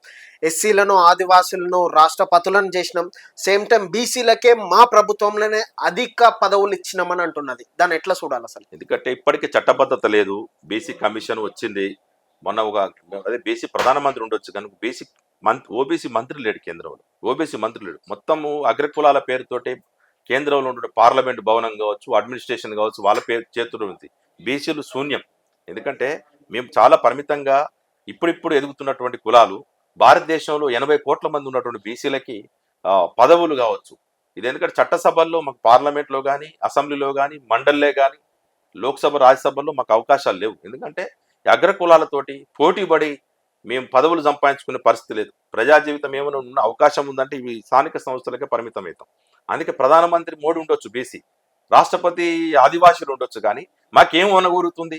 ఎస్సీలను ఆదివాసులను రాష్ట్రపతులను చేసినాం, సేమ్ టైం బీసీలకే మా ప్రభుత్వంలోనే అధిక పదవులు ఇచ్చినామని అంటున్నది. దాన్ని ఎట్లా చూడాలి అసలు? ఎందుకంటే ఇప్పటికీ చట్టబద్ధత లేదు. బీసీ కమిషన్ వచ్చింది మొన్న, అదే బీసీ ప్రధానమంత్రి ఉండొచ్చు కానీ ఓబీసీ మంత్రి లేడు కేంద్రంలో. ఓబీసీ మంత్రి లేడు. మొత్తము అగ్రకులాల పేరుతోటి కేంద్రంలో ఉండే పార్లమెంట్ భవనం కావచ్చు, అడ్మినిస్ట్రేషన్ కావచ్చు, వాళ్ళ పేరు చేతులు ఉంది. బీసీలు శూన్యం. ఎందుకంటే మేము చాలా పరిమితంగా ఇప్పుడిప్పుడు ఎదుగుతున్నటువంటి కులాలు, భారతదేశంలో 80 కోట్ల మంది ఉన్నటువంటి బీసీలకి పదవులు కావచ్చు. ఇది ఎందుకంటే చట్టసభల్లో మాకు పార్లమెంట్లో కానీ, అసెంబ్లీలో కానీ, మండల్లే కానీ లోక్సభ రాజ్యసభలో మాకు అవకాశాలు లేవు. ఎందుకంటే ఈ అగ్ర కులాలతోటి పోటీపడి మేము పదవులు సంపాదించుకునే పరిస్థితి లేదు. ప్రజా జీవితం ఏమైనా ఉన్న అవకాశం ఉందంటే ఇవి స్థానిక సంస్థలకే పరిమితం అవుతాం. అందుకే ప్రధానమంత్రి మోడీ ఉండొచ్చు బీసీ, రాష్ట్రపతి ఆదివాసీలు ఉండొచ్చు, కానీ మాకేం వనగూరుతుంది?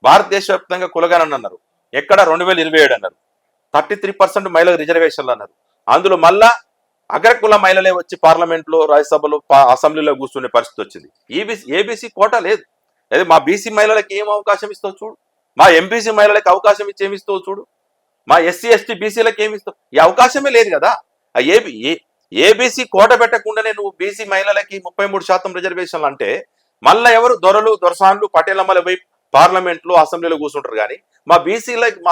భారతదేశ వ్యాప్తంగా కులగణన అన్నారు, ఎక్కడ 2027 అన్నారు, 33% మహిళలకు రిజర్వేషన్లు అన్నారు. అందులో మళ్ళా అగ్రకుల మహిళలే వచ్చి పార్లమెంట్లో, రాజ్యసభలో, అసెంబ్లీలో కూర్చునే పరిస్థితి వచ్చింది. ఏబీసీ కోటా లేదు. అదే మా బీసీ మహిళలకు ఏం అవకాశం ఇస్తావు చూడు, మా ఎంబీసీ మహిళలకు అవకాశం ఇచ్చి ఏమిస్తావు చూడు, మా ఎస్సీ ఎస్టీ బీసీలకు ఏమి ఇస్తావు? ఈ అవకాశమే లేదు కదా. ఆ ఏబీసీ కోట పెట్టకుండానే నువ్వు బీసీ మహిళలకి 33% రిజర్వేషన్లు అంటే మళ్ళీ ఎవరు దొరలు, దొరసాన్లు, పటేలమ్మల పోయి పార్లమెంట్లో, అసెంబ్లీలో కూర్చుంటారు, కానీ మా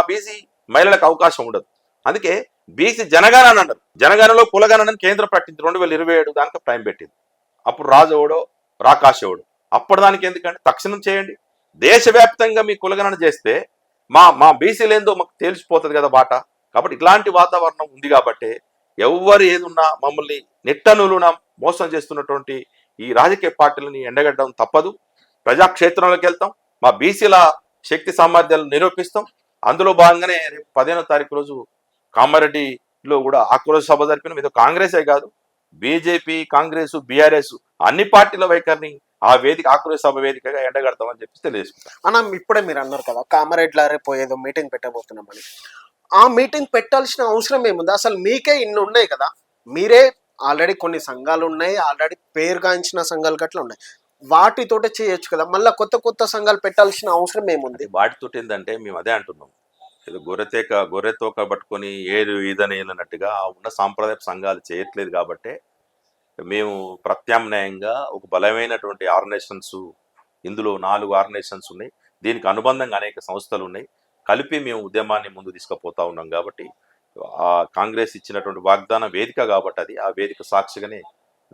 బీసీ మహిళలకు అవకాశం ఉండదు. అందుకే బీసీ జనగణన అన్నారు. జనగణనలో కులగణనని కేంద్రం ప్రకటించి 2027 దానికి టైం పెట్టింది. అప్పుడు రాజు ఎవడో రాకాశ్ ఎవడు, అప్పుడు దానికి ఎందుకంటే తక్షణం చేయండి. దేశవ్యాప్తంగా మీ కులగణన చేస్తే మా బీసీలు ఏందో మాకు తెలిసిపోతుంది కదా బాట. కాబట్టి ఇట్లాంటి వాతావరణం ఉంది కాబట్టి ఎవరు ఏదున్నా మమ్మల్ని నిట్టనులున మోసం చేస్తున్నటువంటి ఈ రాజకీయ పార్టీలని ఎండగట్టడం తప్పదు. ప్రజాక్షేత్రంలోకి వెళ్తాం, మా బీసీల శక్తి సామర్థ్యాలు నిరూపిస్తాం. అందులో భాగంగానే రేపు 15వ తారీఖు రోజు కామారెడ్డిలో కూడా ఆక్రోశ సభ జరిపిన. ఇది కాంగ్రెసే కాదు, బీజేపీ, కాంగ్రెస్, బీఆర్ఎస్ అన్ని పార్టీల వైఖరిని ఆ వేదిక, ఆక్రోశ సభ వేదికగా ఎండగడతామని చెప్పి తెలియజేసుకుంటాం. అన్న, ఇప్పుడే మీరు అన్నారు కదా కామారెడ్డిలో రేపు ఏదో మీటింగ్ పెట్టబోతున్నామని. ఆ మీటింగ్ పెట్టాల్సిన అవసరం ఏముంది? అసలు మీకే ఇన్ని ఉన్నాయి కదా, మీరే ఆల్రెడీ కొన్ని సంఘాలు ఉన్నాయి, ఆల్రెడీ పేరుగాంచిన సంఘాలు గట్లా ఉన్నాయి, వాటితోటే చేయొచ్చు కదా. మళ్ళీ కొత్త సంఘాలు పెట్టాల్సిన అవసరం ఏముంది? వాటితో ఏంటంటే మేము అదే అంటున్నాం, ఏదో గొర్రెతోక పట్టుకొని ఏరు ఈదని అన్నట్టుగా ఉన్న సాంప్రదాయ సంఘాలు చేయట్లేదు. కాబట్టి మేము ప్రత్యామ్నాయంగా ఒక బలమైనటువంటి ఆర్గనైజేషన్స్, ఇందులో 4 ఆర్గనైజేషన్స్ ఉన్నాయి, దీనికి అనుబంధంగా అనేక సంస్థలు ఉన్నాయి, కలిపి మేము ఉద్యమాన్ని ముందు తీసుకుపోతా ఉన్నాం. కాబట్టి ఆ కాంగ్రెస్ ఇచ్చినటువంటి వాగ్దాన వేదిక కాబట్టి అది ఆ వేదిక సాక్షిగానే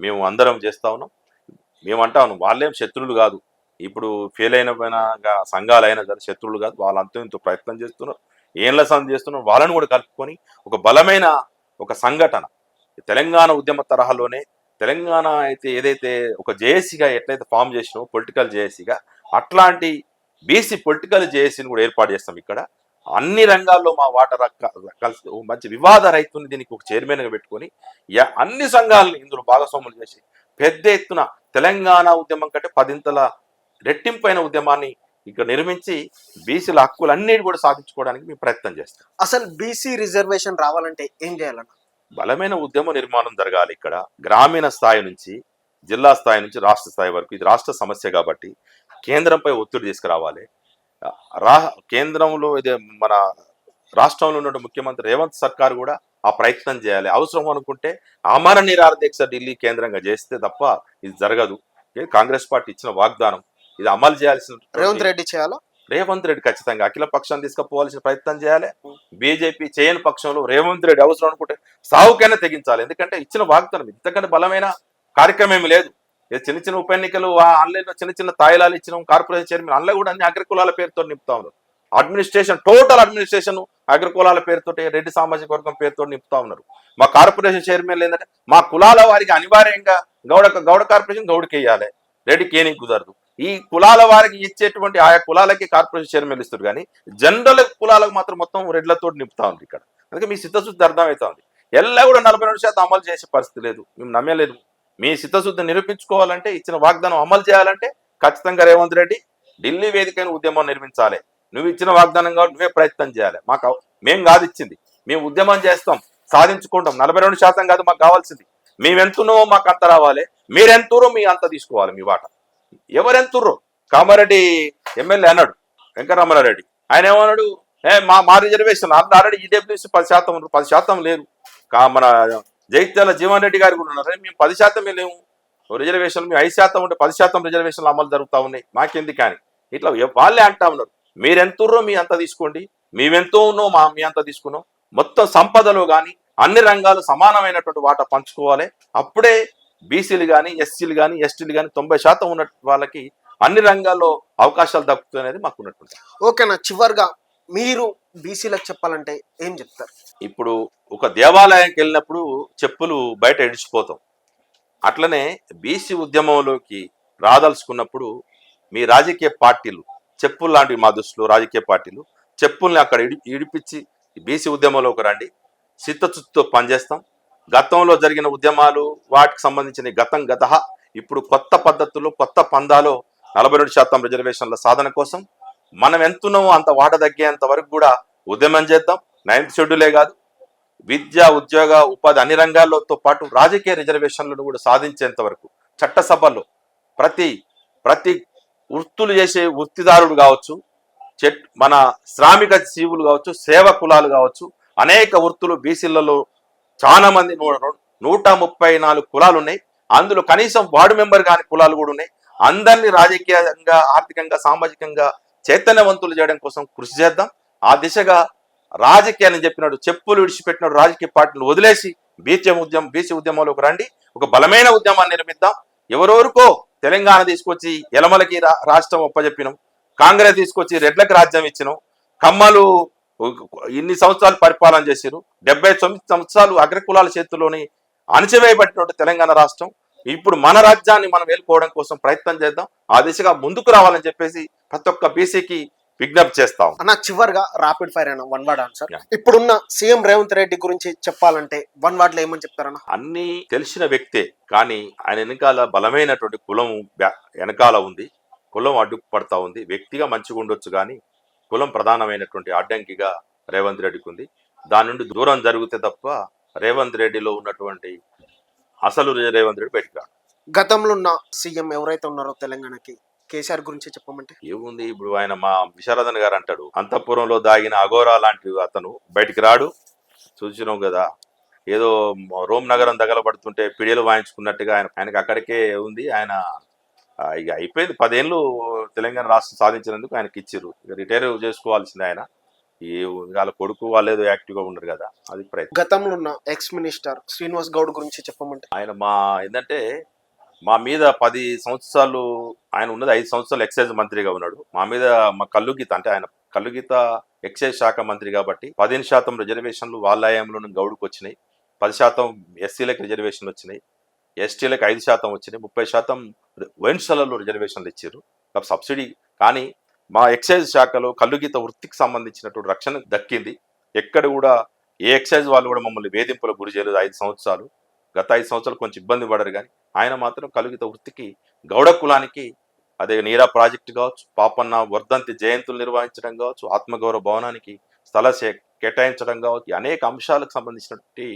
మేము అందరం చేస్తా ఉన్నాం. మేము అంటా ఉన్నాం, వాళ్ళేం శత్రువులు కాదు, ఇప్పుడు ఫెయిల్ అయిన సంఘాలు అయినా సరే శత్రువులు కాదు, వాళ్ళంతా ఇంత ప్రయత్నం చేస్తున్నారు, ఏళ్ళ సంధి చేస్తున్నారు. వాళ్ళని కూడా కలుపుకొని ఒక బలమైన ఒక సంఘటన తెలంగాణ ఉద్యమ తరహాలోనే తెలంగాణ అయితే ఏదైతే ఒక జేఏసీగా ఎట్లయితే ఫామ్ చేసినో పొలిటికల్ జేఏసీగా, అట్లాంటి బీసీ పొలిటికల్ జేఏసీని కూడా ఏర్పాటు చేస్తాం. ఇక్కడ అన్ని రంగాల్లో మా వాటర్ కలిసి మంచి వివాద రైతుని దీనికి ఒక చైర్మన్గా పెట్టుకొని అన్ని సంఘాలను ఇందులో భాగస్వాములు చేసి పెద్ద ఎత్తున తెలంగాణ ఉద్యమం కంటే 10 రెట్టింపైన ఉద్యమాన్ని ఇక్కడ నిర్మించి బీసీల హక్కులన్నిటి కూడా సాధించుకోవడానికి మేము ప్రయత్నం చేస్తాం. అసలు బీసీ రిజర్వేషన్ రావాలంటే ఏం చేయాలన్న? బలమైన ఉద్యమ నిర్మాణం జరగాలి. ఇక్కడ గ్రామీణ స్థాయి నుంచి, జిల్లా స్థాయి నుంచి రాష్ట్ర స్థాయి వరకు ఇది రాష్ట్ర సమస్య కాబట్టి కేంద్రంపై ఒత్తిడి తీసుకురావాలి. కేంద్రంలో ఇది మన రాష్ట్రంలో ఉన్న ముఖ్యమంత్రి రేవంత్ సర్కార్ కూడా ఆ ప్రయత్నం చేయాలి. అవసరం అనుకుంటే ఆమరణ నిరాహార దీక్ష ఢిల్లీ కేంద్రంగా చేస్తే తప్ప ఇది జరగదు. కాంగ్రెస్ పార్టీ ఇచ్చిన వాగ్దానం ఇది అమలు చేయాల్సిన రేవంత్ రెడ్డి చేయాలా? రేవంత్ రెడ్డి ఖచ్చితంగా అఖిల పక్షాన్ని తీసుకుపోవాల్సిన ప్రయత్నం చేయాలి. బీజేపీ చేయని పక్షంలో రేవంత్ రెడ్డి అవసరం అనుకుంటే సావుకైనా తెగించాలి. ఎందుకంటే ఇచ్చిన వాగ్దానం ఇంతకంటే బలమైన కార్యక్రమం ఏమి లేదు. చిన్న ఉప ఎన్నికలు ఆన్లైన్లో చిన్న తాయిలాలు ఇచ్చిన కార్పొరేషన్ చైర్మన్ అందులో కూడా అన్ని అగ్రకులాల పేరుతో నింపుతా ఉన్నారు. అడ్మినిస్ట్రేషన్, టోటల్ అడ్మినిస్ట్రేషన్ అగ్రకులాల పేరుతో, రెడ్డి సామాజిక వర్గం పేరుతో నింపుతా ఉన్నారు. మా కార్పొరేషన్ చైర్మన్లు ఏంటంటే మా కులాల వారికి అనివార్యంగా గౌడ కార్పొరేషన్ గౌడికి వేయాలి, రెడ్డికి ఏనికి కుదరదు. ఈ కులాల వారికి ఇచ్చేటువంటి ఆయా కులాలకి కార్పొరేషన్ చైర్మన్లు ఇస్తారు, కానీ జనరల్ కులాలకు మాత్రం మొత్తం రెడ్లతో నింపుతా ఉంది ఇక్కడ. అందుకే మీ చిత్తశుద్ధి అర్థమవుతా ఉంది. ఎల్లా కూడా 42% అమలు చేసే పరిస్థితి లేదు. మేము నమ్మలేదు. మీ చిత్తశుద్ధి నిరూపించుకోవాలంటే, ఇచ్చిన వాగ్దానం అమలు చేయాలంటే ఖచ్చితంగా రేవంత్ రెడ్డి ఢిల్లీ వేదికైన ఉద్యమం నిర్మించాలి. నువ్వు ఇచ్చిన వాగ్దానం కాబట్టి నువ్వే ప్రయత్నం చేయాలి. మేము కాదు ఇచ్చింది, మేము ఉద్యమం చేస్తాం, సాధించుకుంటాం. 42% కాదు మాకు కావాల్సింది. మేమెంతునో మాకు అంత రావాలి, మీరెంతూరో మీ అంత తీసుకోవాలి. మీ వాట ఎవరెంతుర్రో కామారెడ్డి ఎమ్మెల్యే అన్నాడు వెంకటరామారెడ్డి, ఆయన ఏమన్నాడు, మా రిజర్వేషన్ ఆల్రెడీ ఈడబ్ల్యూసీ 10% 10% లేరు. మన జగిత్యాల జీవన్ రెడ్డి గారు కూడా ఉన్నారు, మేము 10% లేము రిజర్వేషన్, మేము 5% ఉంటే 10% రిజర్వేషన్లు అమలు జరుగుతూ ఉన్నాయి, మాకెందుకు కానీ ఇట్లా వాళ్ళే అంటా ఉన్నారు. మీరెంతుర్రో మీ అంత తీసుకోండి, మేమెంతో ఉన్నో మీ అంత తీసుకున్నాం. మొత్తం సంపదలో కానీ అన్ని రంగాలు సమానమైనటువంటి వాటా పంచుకోవాలి. అప్పుడే బీసీలు కానీ, ఎస్సీలు కానీ, ఎస్టీలు కానీ 90% ఉన్న వాళ్ళకి అన్ని రంగాల్లో అవకాశాలు దక్కుతాయి అనేది మాకు ఉన్నట్టు. ఓకేనా, చివరిగా మీరు బీసీలకు చెప్పాలంటే ఏం చెప్తారు? ఇప్పుడు ఒక దేవాలయానికి వెళ్ళినప్పుడు చెప్పులు బయట ఇడిచిపోతాం, అట్లనే బీసీ ఉద్యమంలోకి రాదలుచుకున్నప్పుడు మీ రాజకీయ పార్టీలు చెప్పులు లాంటివి మా దృష్టిలో రాజకీయ పార్టీలు చెప్పుల్ని అక్కడ ఇడిపించి బీసీ ఉద్యమంలోకి రండి, చిత్తశుద్ధితో పనిచేస్తాం. గతంలో జరిగిన ఉద్యమాలు వాటికి సంబంధించిన గత ఇప్పుడు కొత్త పద్ధతులు కొత్త పందాలో 42% రిజర్వేషన్ల సాధన కోసం మనం ఎంతున్నామో అంత వాట తగ్గేంత వరకు కూడా ఉద్యమం చేద్దాం. 9th షెడ్యూలే కాదు, విద్య ఉద్యోగ ఉపాధి అన్ని రంగాలతో పాటు రాజకీయ రిజర్వేషన్లను కూడా సాధించేంత వరకు చట్టసభల్లో ప్రతి ప్రతి వృత్తులు చేసే వృత్తిదారుడు కావచ్చు, మన శ్రామిక జీవులు కావచ్చు, సేవ కులాలు కావచ్చు, అనేక వృత్తులు బీసీలలో చాలా మంది 134 కులాలు ఉన్నాయి. అందులో కనీసం వార్డు మెంబర్ కాని కులాలు కూడా ఉన్నాయి. అందరినీ రాజకీయంగా ఆర్థికంగా సామాజికంగా చైతన్యవంతులు చేయడం కోసం కృషి చేద్దాం. ఆ దిశగా రాజకీయాన్ని చెప్పినాడు చెప్పులు విడిచిపెట్టినాడు రాజకీయ పార్టీలు వదిలేసి బీసీ ఉద్యమంలోకి రండి, ఒక బలమైన ఉద్యమాన్ని నిర్మిద్దాం. ఎవరెవరికో తెలంగాణ తీసుకొచ్చి ఎలమలకి రాష్ట్రం ఒప్పజెప్పినాం, కాంగ్రెస్ తీసుకొచ్చి రెడ్లకు రాజ్యం ఇచ్చినాం, కమ్మలు ఇన్ని సంవత్సరాలు పరిపాలన చేసిరు, 79 సంవత్సరాలు అగ్రకులాల చేతుల్లోని అణచివేయబడినటువంటి తెలంగాణ రాష్ట్రం. ఇప్పుడు మన రాజ్యాన్ని మనం వెళ్ళుకోవడం కోసం ప్రయత్నం చేద్దాం. ఆ దిశగా ముందుకు రావాలని చెప్పేసి ప్రతి ఒక్క బీసీకి విజ్ఞప్తి చేస్తాం. అన్న చివరిగా రాపిడ్ ఫైర్ అన్న వన్ వర్డ్ ఆన్సర్. ఇప్పుడున్న సీఎం రేవంత్ రెడ్డి గురించి చెప్పాలంటే వన్ వర్డ్ లో ఏమని చెప్తారన్న? అన్ని తెలిసిన వ్యక్తే, కానీ ఆయన వెనకాల బలమైనటువంటి కులం వెనకాల ఉంది, కులం అడ్డుపడతా ఉంది. వ్యక్తిగా మంచిగా ఉండొచ్చు కానీ కులం ప్రధానమైనటువంటి అడ్డంకిగా రేవంత్ రెడ్డికి ఉంది. దాని నుండి దూరం జరిగితే తప్ప రేవంత్ రెడ్డిలో ఉన్నటువంటి అసలు రేవంత్ రెడ్డి బయటకు రాడు. గతంలో ఉన్న సీఎం ఎవరైతే ఉన్నారో తెలంగాణకి కేసీఆర్ గురించి చెప్పమంటే ఏముంది, ఇప్పుడు ఆయన మా విశారదన్ గారు అంటాడు అంతఃపురంలో దాగిన అఘోరా లాంటి అతను బయటికి రాడు. చూసినాం కదా, ఏదో రోమ్ నగరం తగలబడుతుంటే పిడియలు వాయించుకున్నట్టుగా ఆయనకి అక్కడికే ఉంది. ఆయన ఇక అయిపోయింది. 10 ఏళ్ళు తెలంగాణ రాష్ట్రం సాధించినందుకు ఆయనకి ఇచ్చిర్రు, ఇక రిటైర్ చేసుకోవాల్సింది ఆయన. ఈ వాళ్ళ కొడుకు వాళ్ళు ఏదో యాక్టివ్గా ఉండరు కదా, అది ప్రయత్నం. గతంలో ఉన్న ఎక్స్ మినిస్టర్ శ్రీనివాస్ గౌడ్ గురించి చెప్పమంటే ఆయన ఏంటంటే మా మీద 10 సంవత్సరాలు ఆయన ఉన్నది, 5 సంవత్సరాలు ఎక్సైజ్ మంత్రిగా ఉన్నాడు. మా మీద మా కల్లుగీత అంటే ఆయన కల్లుగీత ఎక్సైజ్ శాఖ మంత్రి కాబట్టి 15% రిజర్వేషన్లు వాళ్ళ హయాంలోని గౌడుకు వచ్చినాయి, 10% ఎస్సీలకు రిజర్వేషన్లు వచ్చినాయి, ఎస్టీలకు 5% వచ్చినాయి, 30% వైన్స్లలో రిజర్వేషన్లు ఇచ్చారు సబ్సిడీ. కానీ మా ఎక్సైజ్ శాఖలో కల్లుగీత వృత్తికి సంబంధించినటువంటి రక్షణ దక్కింది. ఎక్కడ కూడా ఏ ఎక్సైజ్ వాళ్ళు కూడా మమ్మల్ని వేధింపులకు గురి చేయలేదు 5 సంవత్సరాలు. గత 5 సంవత్సరాలు కొంచెం ఇబ్బంది పడరు, కానీ ఆయన మాత్రం కల్లుగీత వృత్తికి గౌడ కులానికి అదే నీరా ప్రాజెక్టు కావచ్చు, పాపన్న వర్ధంతి జయంతులు నిర్వహించడం కావచ్చు, ఆత్మగౌరవ భవనానికి స్థల కేటాయించడం కావచ్చు, అనేక అంశాలకు సంబంధించినటువంటి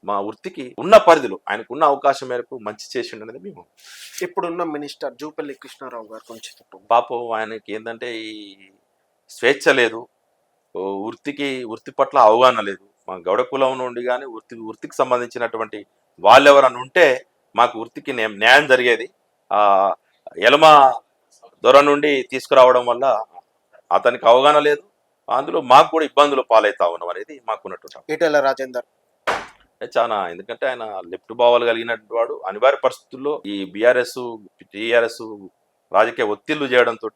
మా వృత్తికి ఉన్న పరిధిలో ఆయనకు ఉన్న అవకాశం మేరకు మంచి చేసిండు అనేది మేము. ఇప్పుడున్న మినిస్టర్ జూపల్లి కృష్ణారావు గారు కొంచెం చెప్పండి. పాపం ఆయనకి ఏంటంటే ఈ స్వేచ్ఛ లేదు, వృత్తి పట్ల అవగాహన లేదు. మా గౌడ కులం నుండి కానీ వృత్తికి సంబంధించినటువంటి వాళ్ళెవరన్నా ఉంటే మాకు వృత్తికి న్యాయం జరిగేది. ఎలమ దొర నుండి తీసుకురావడం వల్ల అతనికి అవగాహన లేదు, అందులో మాకు కూడా ఇబ్బందులు పాలవుతా ఉన్నాం అనేది మాకున్నట్టు. ఈటెల రాజేందర్ చాలా, ఎందుకంటే ఆయన లెఫ్ట్ భావాలు కలిగినటువంటి వాడు. అనివార్య పరిస్థితుల్లో ఈ బీఆర్ఎస్ టీఆర్ఎస్ రాజకీయ ఒత్తిళ్లు చేయడంతో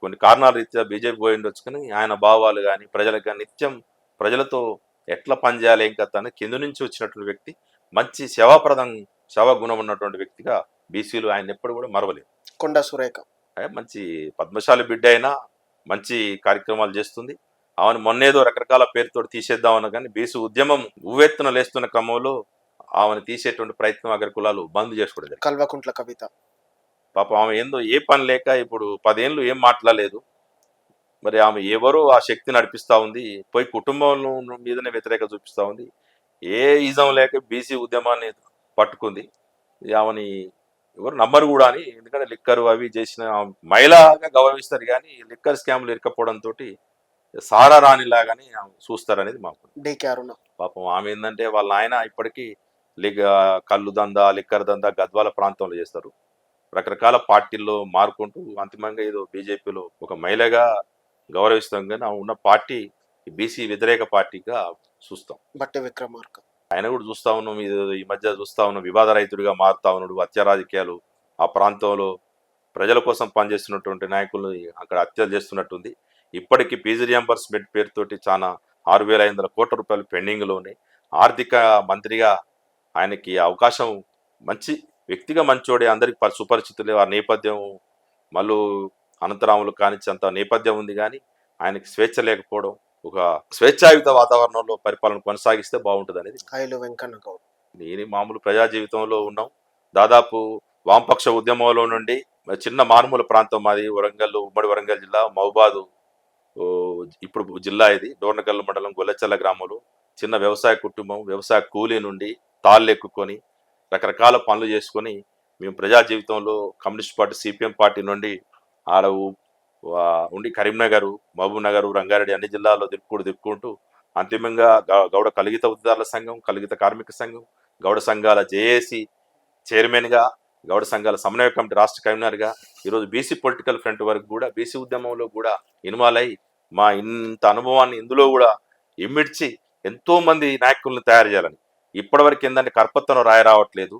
కొన్ని కారణాల రీత్యా బీజేపీ పోయి ఉండొచ్చు, కానీ ఆయన భావాలు కానీ ప్రజలకు కానీ నిత్యం ప్రజలతో ఎట్లా పనిచేయాలి ఏం కథ అని కింద నుంచి వచ్చినటువంటి వ్యక్తి, మంచి సేవా గుణం ఉన్నటువంటి వ్యక్తిగా బీసీలు ఆయన ఎప్పుడు కూడా మరవలేదు. కొండా సురేఖ మంచి పద్మశాలి బిడ్డ అయినా మంచి కార్యక్రమాలు చేస్తుంది. ఆమెను మొన్నేదో రకరకాల పేరుతో తీసేద్దామన్నా కానీ బీసీ ఉద్యమం ఉవ్వెత్తున లేస్తున్న క్రమంలో ఆమెను తీసేటువంటి ప్రయత్నం అగ్రకులాలు బంద్ చేసుకోవడం. కల్వకుంట్ల కవిత పాపం ఆమె ఏందో ఏ పని లేక ఇప్పుడు 10 ఏళ్ళు ఏం మాట్లాడలేదు. మరి ఆమె ఎవరో ఆ శక్తి నడిపిస్తూ ఉంది, పోయి కుటుంబం మీదనే వ్యతిరేకత చూపిస్తూ ఉంది. ఏ ఈజం లేక బీసీ ఉద్యమాన్ని పట్టుకుంది. ఆమెని ఎవరు నమ్మరు కూడా అని, ఎందుకంటే లిక్కర్ అవి చేసిన మహిళగా గౌరవిస్తారు, కానీ లిక్కర్ స్కామ్లు ఇరకపోవడంతో సారా రాణిలాగానే చూస్తారనేది మాకు. పాపం ఆమె ఏంటంటే వాళ్ళ ఆయన ఇప్పటికీ కళ్ళు దందా లిక్కర్ దందా గద్వాల ప్రాంతంలో చేస్తారు. రకరకాల పార్టీల్లో మారుకుంటూ అంతిమంగా ఏదో బీజేపీలో ఒక మహిళగా గౌరవిస్తాం, కానీ ఉన్న పార్టీ బీసీ వ్యతిరేక పార్టీగా చూస్తాం. బట్టి విక్రమార్క ఆయన కూడా చూస్తా ఉన్నాం, ఈ మధ్య చూస్తా ఉన్నాం, వివాద రైతుడిగా మారుతా ఉన్నాడు. హత్య రాజకీయాలు ఆ ప్రాంతంలో ప్రజల కోసం పనిచేస్తున్నటువంటి నాయకులు అక్కడ హత్యలు చేస్తున్నట్టుంది. ఇప్పటికీ ఫీజు రియంబర్స్మెంట్ పేరుతోటి చాలా 6,500 కోట్ల రూపాయలు పెండింగ్లో ఉన్నాయి. ఆర్థిక మంత్రిగా ఆయనకి అవకాశం, మంచి వ్యక్తిగా మంచోడే, అందరికి సుపరిచితులే. ఆ నేపథ్యం మళ్ళీ అనంతరాములు కానించేంత నేపథ్యం ఉంది, కానీ ఆయనకి స్వేచ్ఛ లేకపోవడం, ఒక స్వేచ్ఛాయుత వాతావరణంలో పరిపాలన కొనసాగిస్తే బాగుంటుంది అనేది. ఐలు వెంకన్న గౌడ్. నేను మామూలు ప్రజా జీవితంలో ఉన్నాం. దాదాపు వామపక్ష ఉద్యమంలో నుండి చిన్న మారుమూల ప్రాంతం మాది వరంగల్, ఉమ్మడి వరంగల్ జిల్లా మహబాదు ఇప్పుడు జిల్లా. ఇది డోర్నకల్ మండలం గొల్లచెల్ల గ్రామంలో చిన్న వ్యవసాయ కుటుంబం. వ్యవసాయ కూలీ నుండి తాళ్ళు ఎక్కుకొని రకరకాల పనులు చేసుకొని మేము ప్రజా జీవితంలో కమ్యూనిస్ట్ పార్టీ సిపిఎం పార్టీ నుండి ఆడ ఉండి కరీంనగర్, మహబూబ్ నగర్, రంగారెడ్డి అన్ని జిల్లాల్లో తిరుక్కుంటూ అంతిమంగా గౌడ కలిగిత ఉద్దారుల సంఘం, కలిగిత కార్మిక సంఘం, గౌడ సంఘాల జేఏసీ చైర్మన్గా, గౌడ సంఘాల సమన్వయ కమిటీ రాష్ట్ర కన్వీనర్గా, ఈరోజు బీసీ పొలిటికల్ ఫ్రంట్ వరకు కూడా బీసీ ఉద్యమంలో కూడా ఇన్వాల్వ్ అయ్యి మా ఇంత అనుభవాన్ని ఇందులో కూడా ఇమ్మిడ్చి ఎంతో మంది నాయకులను తయారు చేయాలని. ఇప్పటివరకు ఏంటంటే కరపత్రం రాయ రావట్లేదు,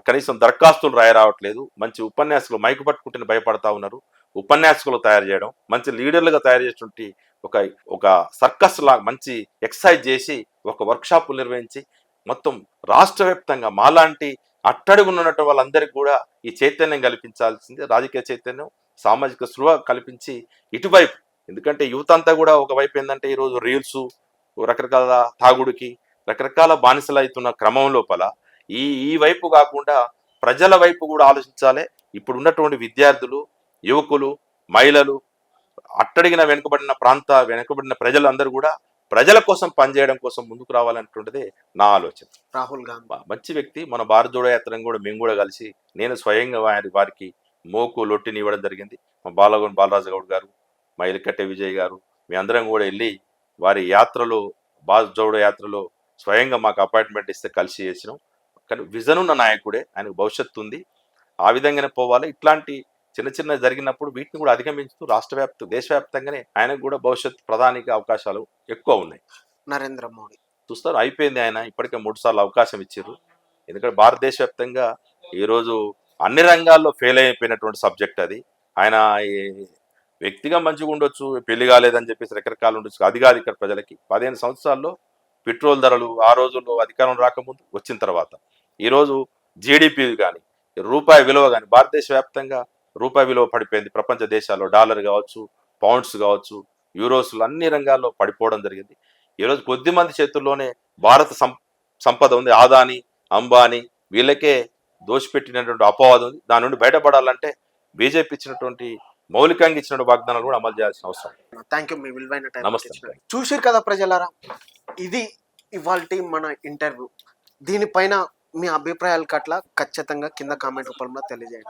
కనీసం దరఖాస్తులు రాయ రావట్లేదు. మంచి ఉపన్యాసకులు మైకు పట్టుకుంటే భయపడతా ఉన్నారు. ఉపన్యాసకులు తయారు చేయడం, మంచి లీడర్లుగా తయారు చేసినటువంటి ఒక సర్కస్ లా మంచి ఎక్సర్సైజ్ చేసి ఒక వర్క్షాపులు నిర్వహించి మొత్తం రాష్ట్ర వ్యాప్తంగా మాలాంటి అట్టడుగున్నటువంటి వాళ్ళందరికీ కూడా ఈ చైతన్యం కల్పించాల్సింది. రాజకీయ చైతన్యం, సామాజిక స్పృహ కల్పించి ఇటువైపు, ఎందుకంటే యువత అంతా కూడా ఒకవైపు ఏంటంటే ఈరోజు రీల్స్, రకరకాల తాగుడికి, రకరకాల బానిసలు అవుతున్న క్రమం లోపల ఈ వైపు కాకుండా ప్రజల వైపు కూడా ఆలోచించాలి. ఇప్పుడు ఉన్నటువంటి విద్యార్థులు, యువకులు, మహిళలు, అట్టడిగిన వెనుకబడిన ప్రజలందరూ కూడా ప్రజల కోసం పనిచేయడం కోసం ముందుకు రావాలనేటువంటిది నా ఆలోచన. రాహుల్ గాంధీ మంచి వ్యక్తి. మన భారత జోడో యాత్రను కూడా మేము కూడా కలిసి నేను స్వయంగా వారికి మోకు లొట్టిని ఇవ్వడం జరిగింది. మా బాలరాజు గౌడ్ గారు, మా ఎలికట్టె విజయ్ గారు, మీ అందరం కూడా వెళ్ళి వారి యాత్రలో, భారత జోడో యాత్రలో స్వయంగా మాకు అపాయింట్మెంట్ ఇస్తే కలిసి చేసినాం. కానీ విజన్ ఉన్న నాయకుడే, ఆయనకు భవిష్యత్తు ఉంది. ఆ విధంగానే పోవాలి. ఇట్లాంటి చిన్న జరిగినప్పుడు వీటిని కూడా అధిగమించుతూ దేశవ్యాప్తంగానే ఆయనకు కూడా భవిష్యత్ ప్రధానికి అవకాశాలు ఎక్కువ ఉన్నాయి. నరేంద్ర మోడీ చూస్తారు, అయిపోయింది. ఆయన ఇప్పటికే 3 సార్లు అవకాశం ఇచ్చారు. ఎందుకంటే భారతదేశ వ్యాప్తంగా ఈరోజు అన్ని రంగాల్లో ఫెయిల్ అయిపోయినటువంటి సబ్జెక్ట్ అది. ఆయన వ్యక్తిగా మంచిగా ఉండొచ్చు, పెళ్లి కాలేదని చెప్పేసి రకరకాలు ఉండొచ్చు. అది కాదు ఇక్కడ ప్రజలకి. 15 సంవత్సరాల్లో పెట్రోల్ ధరలు ఆ రోజుల్లో అధికారం రాకముందు, వచ్చిన తర్వాత ఈరోజు జీడిపి కానీ, రూపాయి విలువ కానీ, భారతదేశ వ్యాప్తంగా రూపాయి విలువ పడిపోయింది. ప్రపంచ దేశాల్లో డాలర్ కావచ్చు, పౌండ్స్ కావచ్చు, యూరోస్లు అన్ని రంగాల్లో పడిపోవడం జరిగింది. ఈరోజు కొద్ది మంది చేతుల్లోనే భారత సంపద ఉంది. ఆదాని, అంబానీ వీళ్ళకే దోషిపెట్టినటువంటి అపవాదం ఉంది. దాని నుండి బయటపడాలంటే బీజేపీ ఇచ్చినటువంటి మౌలికంగా ఇచ్చిన వాగ్దానాలు కూడా అమలు చేయాల్సిన అవసరం. థ్యాంక్ యూ, మీ విలువైన టైం. నమస్తే. చూసారు కదా ప్రజలారా, ఇది ఇవాల్టి మన ఇంటర్వ్యూ. దీనిపైన మీ అభిప్రాయాలు అట్లా ఖచ్చితంగా కింద కామెంట్ రూపంలో తెలియజేయండి.